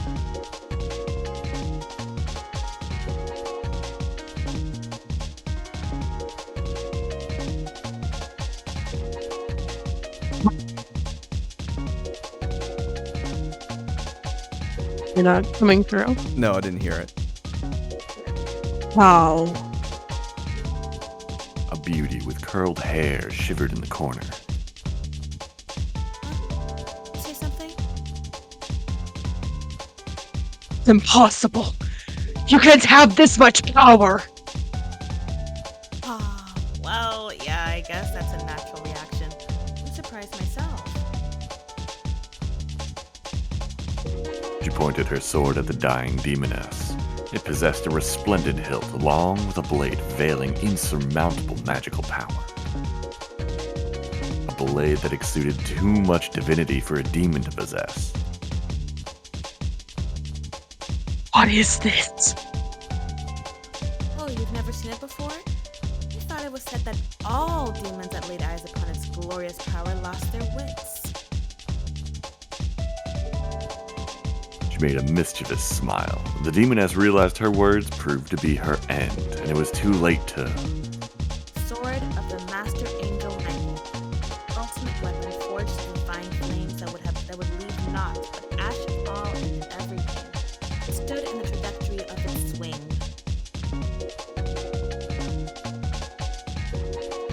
You're not coming through? No, I didn't hear it. Wow. A beauty with curled hair shivered in the corner. Say something? It's impossible. You can't have this much power. Ah, well, yeah, I guess that's a natural reaction. I'm surprised myself. She pointed her sword at the dying demoness. It possessed a resplendent hilt, along with a blade veiling insurmountable magical power. A blade that exuded too much divinity for a demon to possess. What is this? Oh, you've never seen it before? I thought it was said that all demons that laid eyes upon its glorious power lost their wits. She made a mischievous smile. The demoness realized her words proved to be her end, and it was too late to... Sword of the Master Angel Knight. Ultimate weapon forged in fine flames that would leave naught but ash of all and everything. It stood in the trajectory of its swing.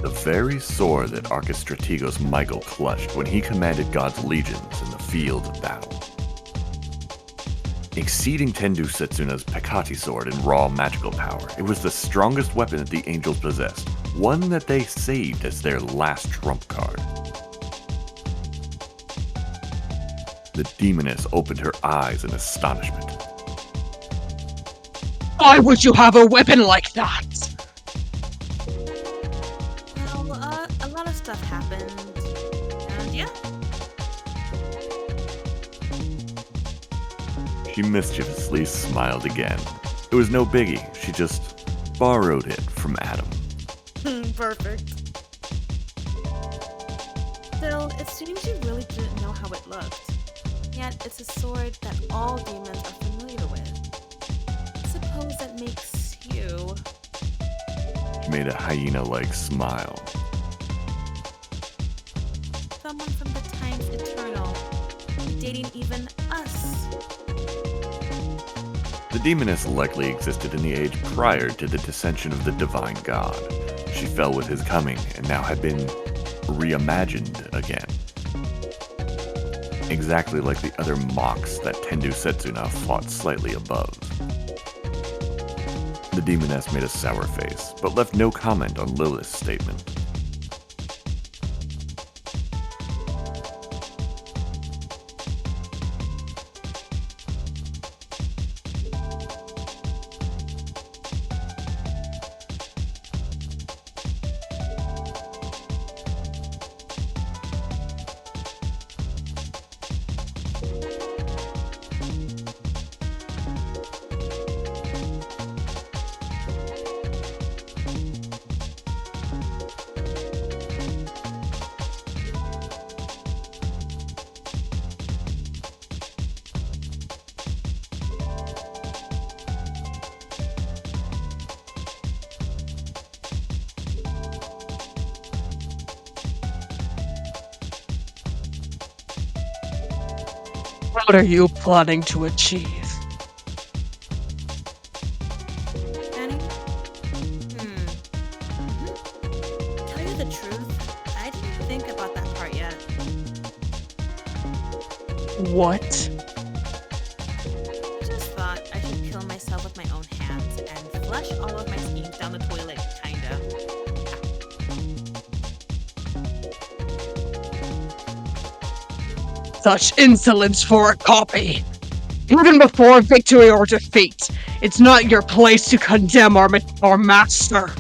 The very sword that Archistrategos Michael clutched when he commanded God's legions in the field of battle. Exceeding Tendu Setsuna's Pekati sword in raw magical power, it was the strongest weapon that the angels possessed, one that they saved as their last trump card. The demoness opened her eyes in astonishment. Why would you have a weapon like that? Well, a lot of stuff happened. And yeah. She mischievously smiled again. It was no biggie, she just borrowed it from Adam. Perfect. Still, it seems you really didn't know how it looked. Yet, it's a sword that all demons are familiar with. Suppose that makes you... She made a hyena-like smile. someone from the times eternal, dating even us. The demoness likely existed in the age prior to the dissension of the divine god. She fell with his coming and now had been reimagined again. Exactly like the other mocks that Tendu Setsuna fought slightly above. The demoness made a sour face, but left no comment on Lilith's statement. What are you planning to achieve? Annie? Tell you the truth, I didn't think about that part yet. What? I just thought I should kill myself with my own hands and flush all of my schemes down the toilet, kinda. Such insolence for a copy! Even before victory or defeat, it's not your place to condemn our master!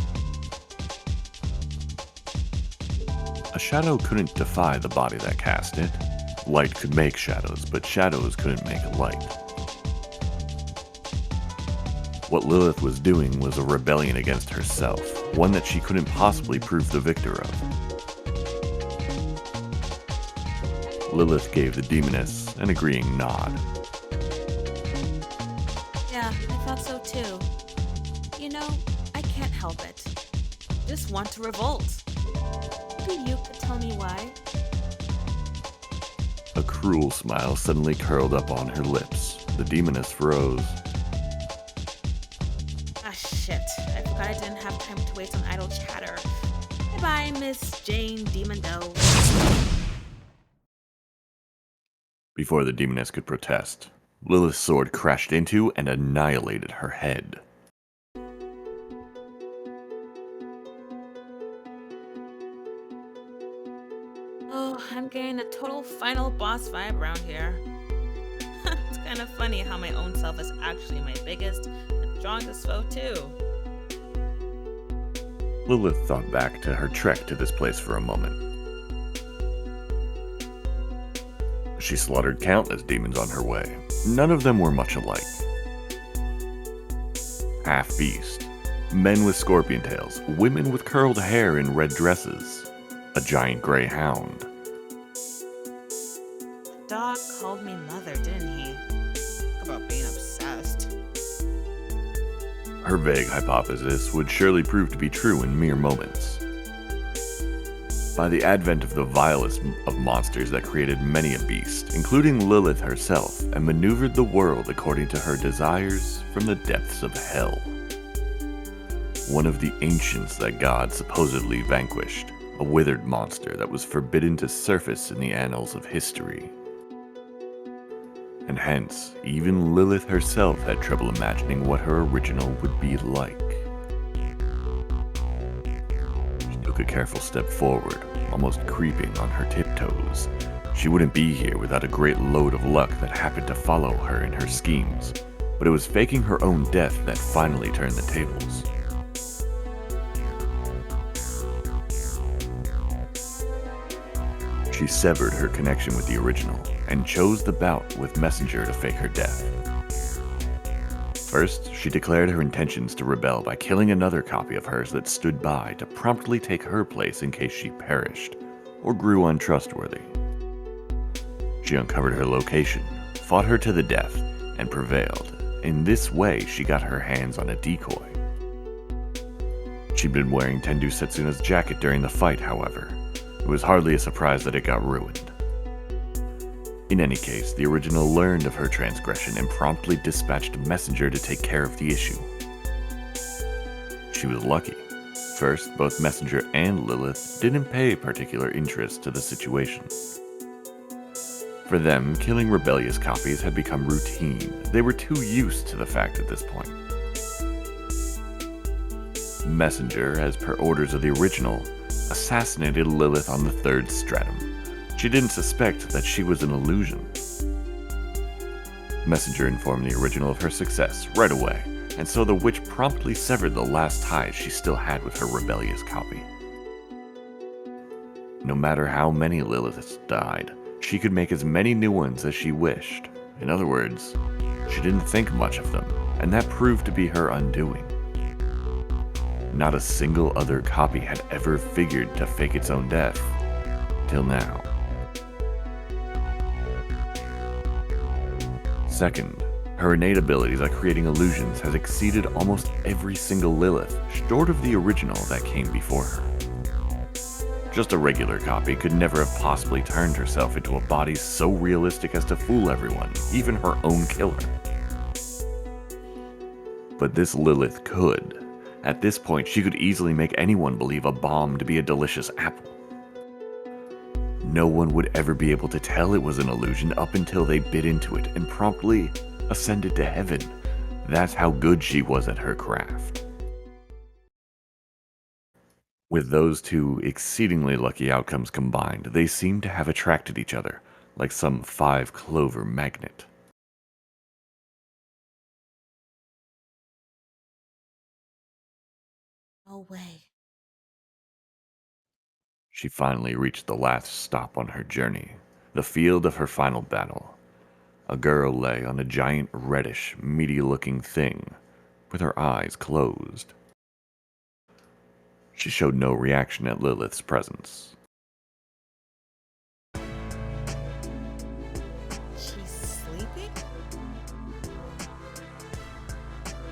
A shadow couldn't defy the body that cast it. Light could make shadows, but shadows couldn't make light. What Lilith was doing was a rebellion against herself, one that she couldn't possibly prove the victor of. Lilith gave the demoness an agreeing nod. Yeah, I thought so too. You know, I can't help it. Just want to revolt. Maybe you could tell me why? A cruel smile suddenly curled up on her lips. The Demoness froze. Ah, shit. I forgot I didn't have time to waste on idle chatter. Bye-bye, Miss Jane Demon Doe. Before the Demoness could protest, Lilith's sword crashed into and annihilated her head. Oh, I'm getting a total final boss vibe around here. It's kind of funny how my own self is actually my biggest and strongest foe, too. Lilith thought back to her trek to this place for a moment. She slaughtered countless demons on her way. None of them were much alike. Half-beast, men with scorpion tails, women with curled hair in red dresses, a giant gray hound. Dog called me mother, didn't he? Talk about being obsessed. Her vague hypothesis would surely prove to be true in mere moments. By the advent of the vilest of monsters that created many a beast, including Lilith herself, and maneuvered the world according to her desires from the depths of hell. One of the ancients that God supposedly vanquished, a withered monster that was forbidden to surface in the annals of history. And hence, even Lilith herself had trouble imagining what her original would be like. She took a careful step forward, almost creeping on her tiptoes. She wouldn't be here without a great load of luck that happened to follow her in her schemes, but it was faking her own death that finally turned the tables. She severed her connection with the original and chose the bout with Messenger to fake her death. First, she declared her intentions to rebel by killing another copy of hers that stood by to promptly take her place in case she perished or grew untrustworthy. She uncovered her location, fought her to the death, and prevailed. In this way, she got her hands on a decoy. She'd been wearing Tendu Setsuna's jacket during the fight, however. It was hardly a surprise that it got ruined. In any case, the original learned of her transgression and promptly dispatched a messenger to take care of the issue. She was lucky. First, both Messenger and Lilith didn't pay particular interest to the situation. For them, killing rebellious copies had become routine. They were too used to the fact at this point. Messenger, as per orders of the original, assassinated Lilith on the third stratum. She didn't suspect that she was an illusion. Messenger informed the original of her success right away, and so the witch promptly severed the last ties she still had with her rebellious copy. No matter how many Liliths died, she could make as many new ones as she wished. In other words, she didn't think much of them, and that proved to be her undoing. Not a single other copy had ever figured to fake its own death, till now. Second, her innate abilities at creating illusions has exceeded almost every single Lilith, short of the original that came before her. Just a regular copy could never have possibly turned herself into a body so realistic as to fool everyone, even her own killer. But this Lilith could. At this point, she could easily make anyone believe a bomb to be a delicious apple. No one would ever be able to tell it was an illusion up until they bit into it and promptly ascended to heaven. That's how good she was at her craft. With those two exceedingly lucky outcomes combined, they seemed to have attracted each other, like some 5-clover magnet. No way. She finally reached the last stop on her journey, the field of her final battle. A girl lay on a giant reddish, meaty-looking thing, with her eyes closed. She showed no reaction at Lilith's presence. She's sleeping?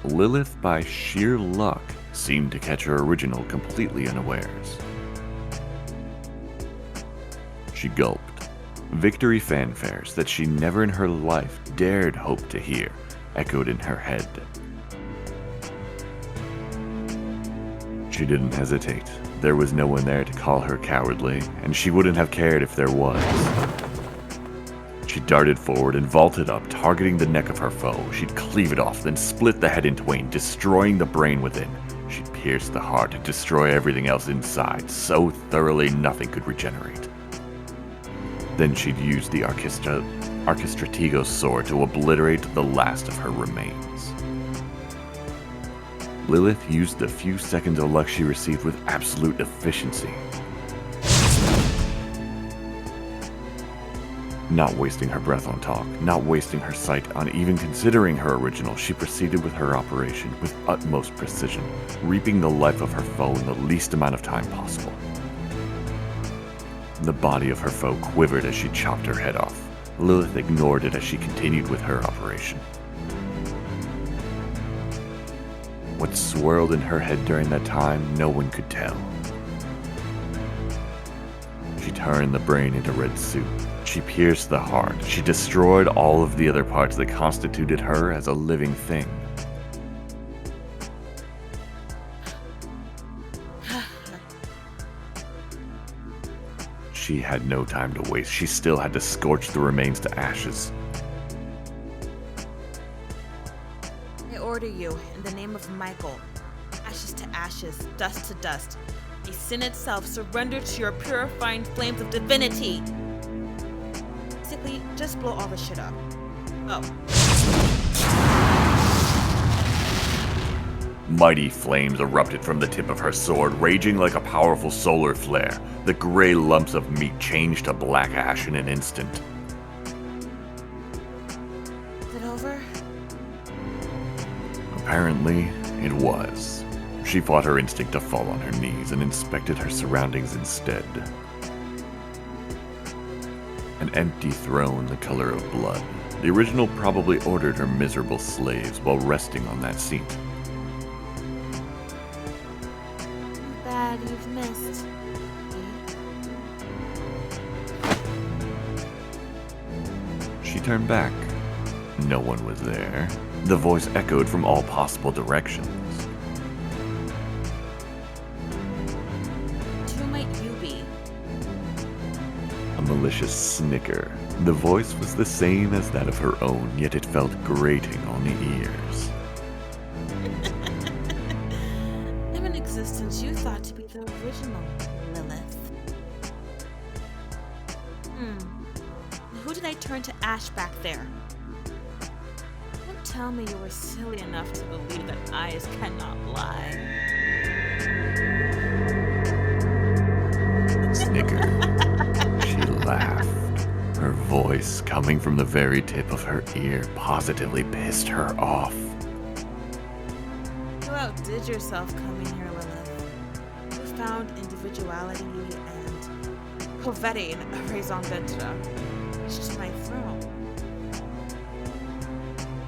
Lilith, by sheer luck, seemed to catch her original completely unawares. She gulped, Victory fanfares that she never in her life dared hope to hear echoed in her head. She didn't hesitate. There was no one there to call her cowardly, and she wouldn't have cared if there was. She darted forward and vaulted up, targeting the neck of her foe. She'd cleave it off, then split the head in twain, destroying the brain within. She'd pierce the heart and destroy everything else inside, so thoroughly nothing could regenerate. Then she'd use the Archistratego's sword to obliterate the last of her remains. Lilith used the few seconds of luck she received with absolute efficiency. Not wasting her breath on talk, not wasting her sight on even considering her original, she proceeded with her operation with utmost precision, reaping the life of her foe in the least amount of time possible. The body of her foe quivered as she chopped her head off. Lilith ignored it as she continued with her operation. What swirled in her head during that time, no one could tell. She turned the brain into red soup. She pierced the heart. She destroyed all of the other parts that constituted her as a living thing. She had no time to waste. She still had to scorch the remains to ashes. I order you, in the name of Michael, ashes to ashes, dust to dust, may sin itself surrender to your purifying flames of divinity. Basically, just blow all this shit up. Oh. Mighty flames erupted from the tip of her sword, raging like a powerful solar flare. The gray lumps of meat changed to black ash in an instant. Is it over? Apparently, it was. She fought her instinct to fall on her knees and inspected her surroundings instead. An empty throne the color of blood. The original probably ordered her miserable slaves while resting on that seat. Too bad you've missed. She turned back. No one was there. The voice echoed from all possible directions. Who might you be? A malicious snicker. The voice was the same as that of her own, yet it felt grating on the ears. I'm an existence you thought to be the original, Lilith. Who did I turn to ash back there? Don't tell me you were silly enough to believe that eyes cannot lie. Snicker. She laughed. Her voice, coming from the very tip of her ear, positively pissed her off. You outdid yourself coming here, Lilith. You found individuality and coveting a raison d'etre. Reached my throne.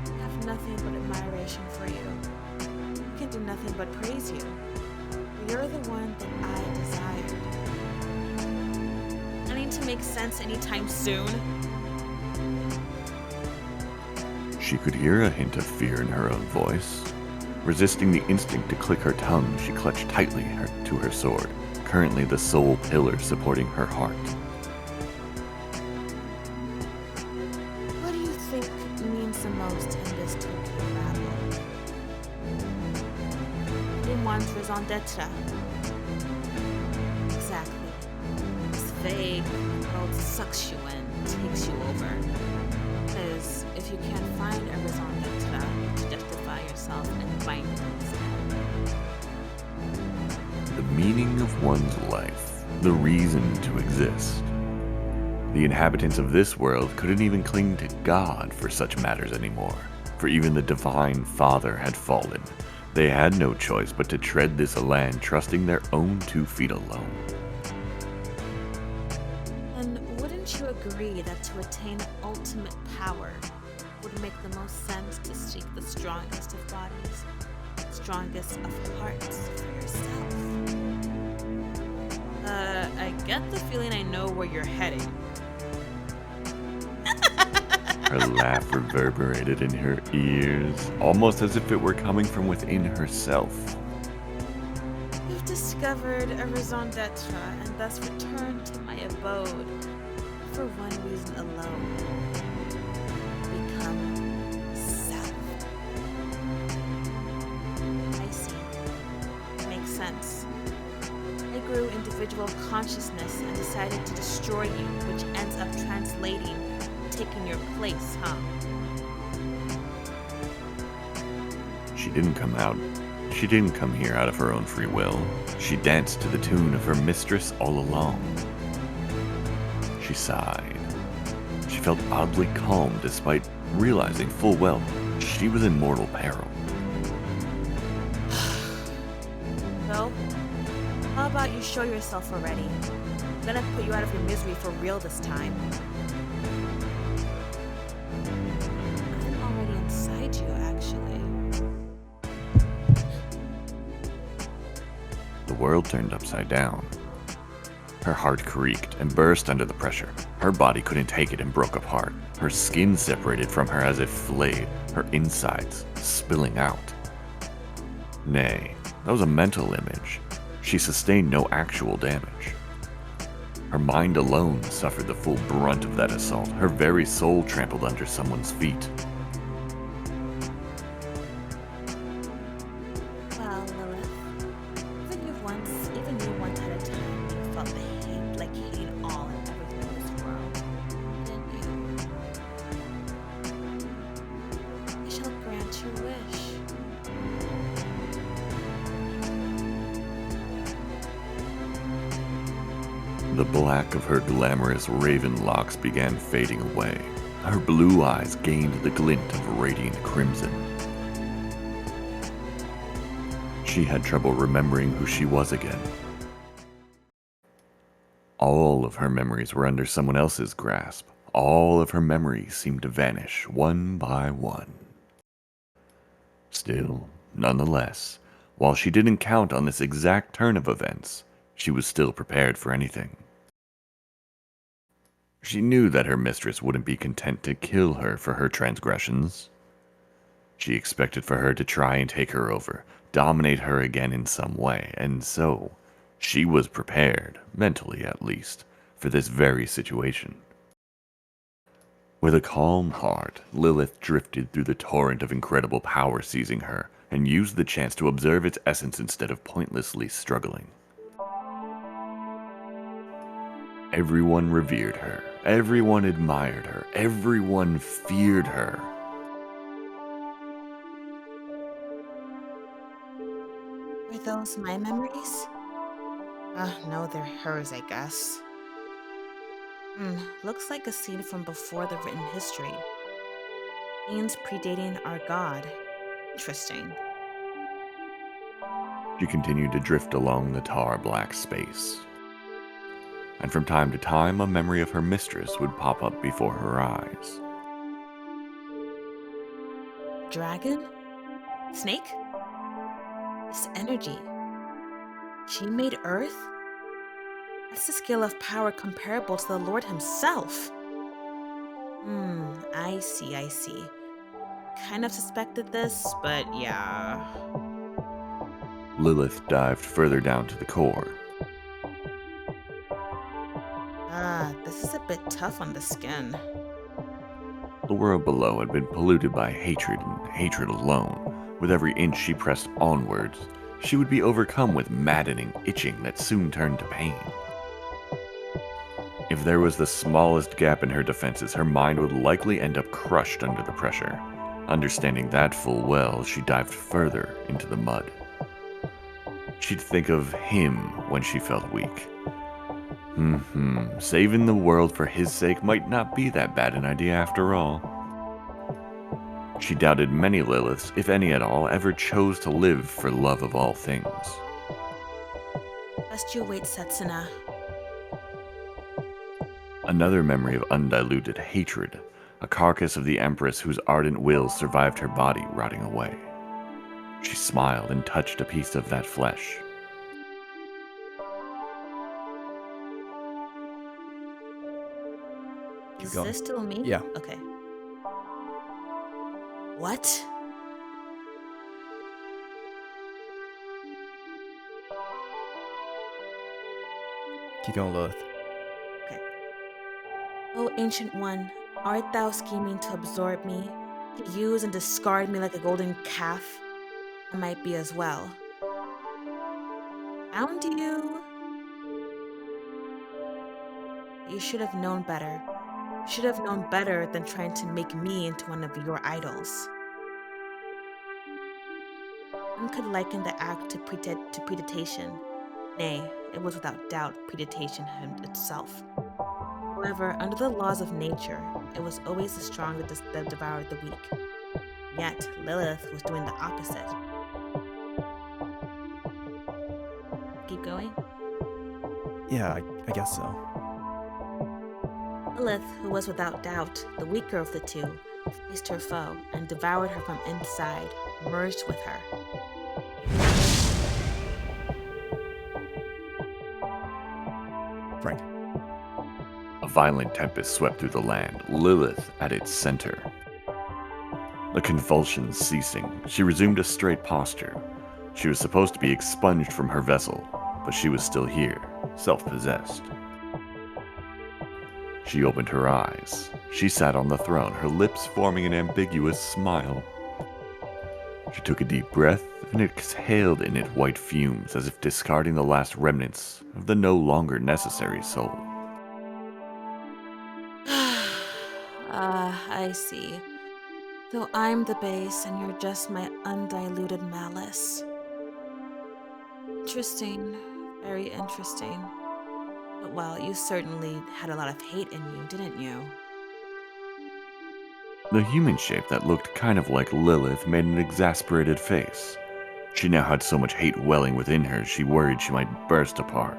I have nothing but admiration for you. I can do nothing but praise you. You're the one that I desired. Planning to make sense anytime soon? She could hear a hint of fear in her own voice. Resisting the instinct to click her tongue, she clutched tightly to her sword, currently the sole pillar supporting her heart. What do you think means the most in this Tokyo Babel? I didn't want raison d'etre. Exactly. It's vague, the world sucks you in, takes you over. Because if you can't find a raison d'etre to justify yourself and find it instead. The meaning of one's life, the reason to exist. The inhabitants of this world couldn't even cling to God for such matters anymore, for even the Divine Father had fallen. They had no choice but to tread this land, trusting their own 2 feet alone. And wouldn't you agree that to attain ultimate power would make the most sense to seek the strongest of bodies, strongest of hearts for yourself? I get the feeling I know where you're heading. Her laugh reverberated in her ears, almost as if it were coming from within herself. You've discovered a raison d'etre and thus returned to my abode for one reason alone. Become self. I see. Makes sense. I grew individual consciousness and decided to destroy you, which ends up translating, taking your place, huh? She didn't come here out of her own free will. She danced to the tune of her mistress all along. She sighed. She felt oddly calm despite realizing full well she was in mortal peril. So, how about you show yourself already? I'm gonna put you out of your misery for real this time. I'm already inside you, actually. The world turned upside down. Her heart creaked and burst under the pressure. Her body couldn't take it and broke apart. Her skin separated from her as if flayed, her insides spilling out. Nay, that was a mental image. She sustained no actual damage. Her mind alone suffered the full brunt of that assault, her very soul trampled under someone's feet. Well, Lilith, even you once had a time when you felt the hate, like hating all and everything in this world, didn't you? I shall grant your wish. The black of her glamorous raven locks began fading away. Her blue eyes gained the glint of radiant crimson. She had trouble remembering who she was again. All of her memories were under someone else's grasp. All of her memories seemed to vanish one by one. Still, nonetheless, while she didn't count on this exact turn of events, she was still prepared for anything. She knew that her mistress wouldn't be content to kill her for her transgressions. She expected for her to try and take her over, dominate her again in some way, and so she was prepared, mentally at least, for this very situation. With a calm heart, Lilith drifted through the torrent of incredible power seizing her, and used the chance to observe its essence instead of pointlessly struggling. Everyone revered her, everyone admired her, everyone feared her. Were those my memories? No, they're hers, I guess. Looks like a scene from before the written history. Beings predating our god. Interesting. She continued to drift along the tar-black space. And from time to time, a memory of her mistress would pop up before her eyes. Dragon? Snake? This energy. She made Earth? That's a scale of power comparable to the Lord himself. I see. Kind of suspected this, but yeah. Lilith dived further down to the core. This is a bit tough on the skin. The world below had been polluted by hatred and hatred alone. With every inch she pressed onwards, she would be overcome with maddening itching that soon turned to pain. If there was the smallest gap in her defenses, her mind would likely end up crushed under the pressure. Understanding that full well, she dived further into the mud. She'd think of him when she felt weak. Saving the world for his sake might not be that bad an idea after all. She doubted many Liliths, if any at all, ever chose to live for love of all things. Best you wait, Setsuna. Another memory of undiluted hatred, a carcass of the Empress whose ardent will survived her body rotting away. She smiled and touched a piece of that flesh. Is going. this still me? Yeah. Okay. What? Keep going, Lilith. Okay. O Ancient One, art thou scheming to absorb me, to use and discard me like a golden calf? I might be as well. Found you? You should have known better. You should have known better than trying to make me into one of your idols. One could liken the act to preditation. Nay, it was without doubt preditation itself. However, under the laws of nature, it was always the strong that devoured the weak. Yet, Lilith was doing the opposite. Keep going? Yeah, I guess so. Lilith, who was without doubt the weaker of the two, faced her foe and devoured her from inside, merged with her. Frank. A violent tempest swept through the land, Lilith at its center. The convulsions ceasing, she resumed a straight posture. She was supposed to be expunged from her vessel, but she was still here, self-possessed. She opened her eyes. She sat on the throne, her lips forming an ambiguous smile. She took a deep breath and exhaled in it white fumes as if discarding the last remnants of the no longer necessary soul. I see. So I'm the base and you're just my undiluted malice. Interesting. Very interesting. But well, you certainly had a lot of hate in you, didn't you? The human shape that looked kind of like Lilith made an exasperated face. She now had so much hate welling within her, she worried she might burst apart.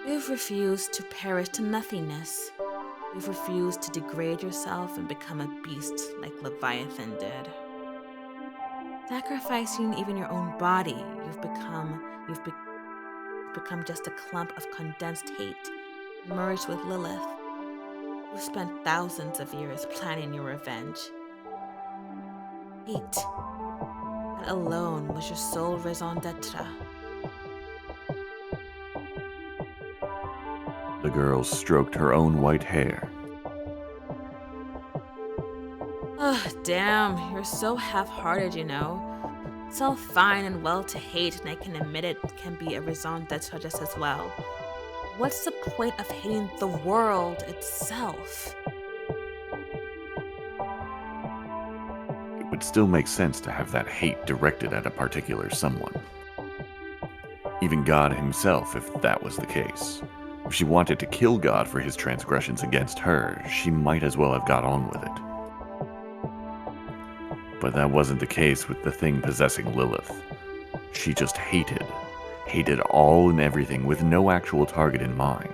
You've refused to perish to nothingness. You've refused to degrade yourself and become a beast like Leviathan did. Sacrificing even your own body, you've become just a clump of condensed hate, merged with Lilith. You've spent thousands of years planning your revenge. Hate. That alone was your sole raison d'etre. The girl stroked her own white hair. Ugh, damn, you're so half-hearted, you know. It's all fine and well to hate, and I can admit it can be a raison d'etre just as well. What's the point of hating the world itself? It would still make sense to have that hate directed at a particular someone. Even God himself, if that was the case. If she wanted to kill God for his transgressions against her, she might as well have got on with it. But that wasn't the case with the thing possessing Lilith. She just hated all and everything with no actual target in mind.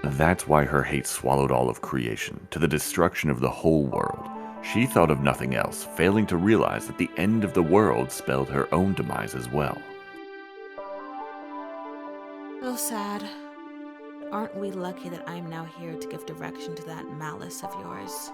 That's why her hate swallowed all of creation, to the destruction of the whole world. She thought of nothing else, failing to realize that the end of the world spelled her own demise as well. So sad. Aren't we lucky that I'm now here to give direction to that malice of yours?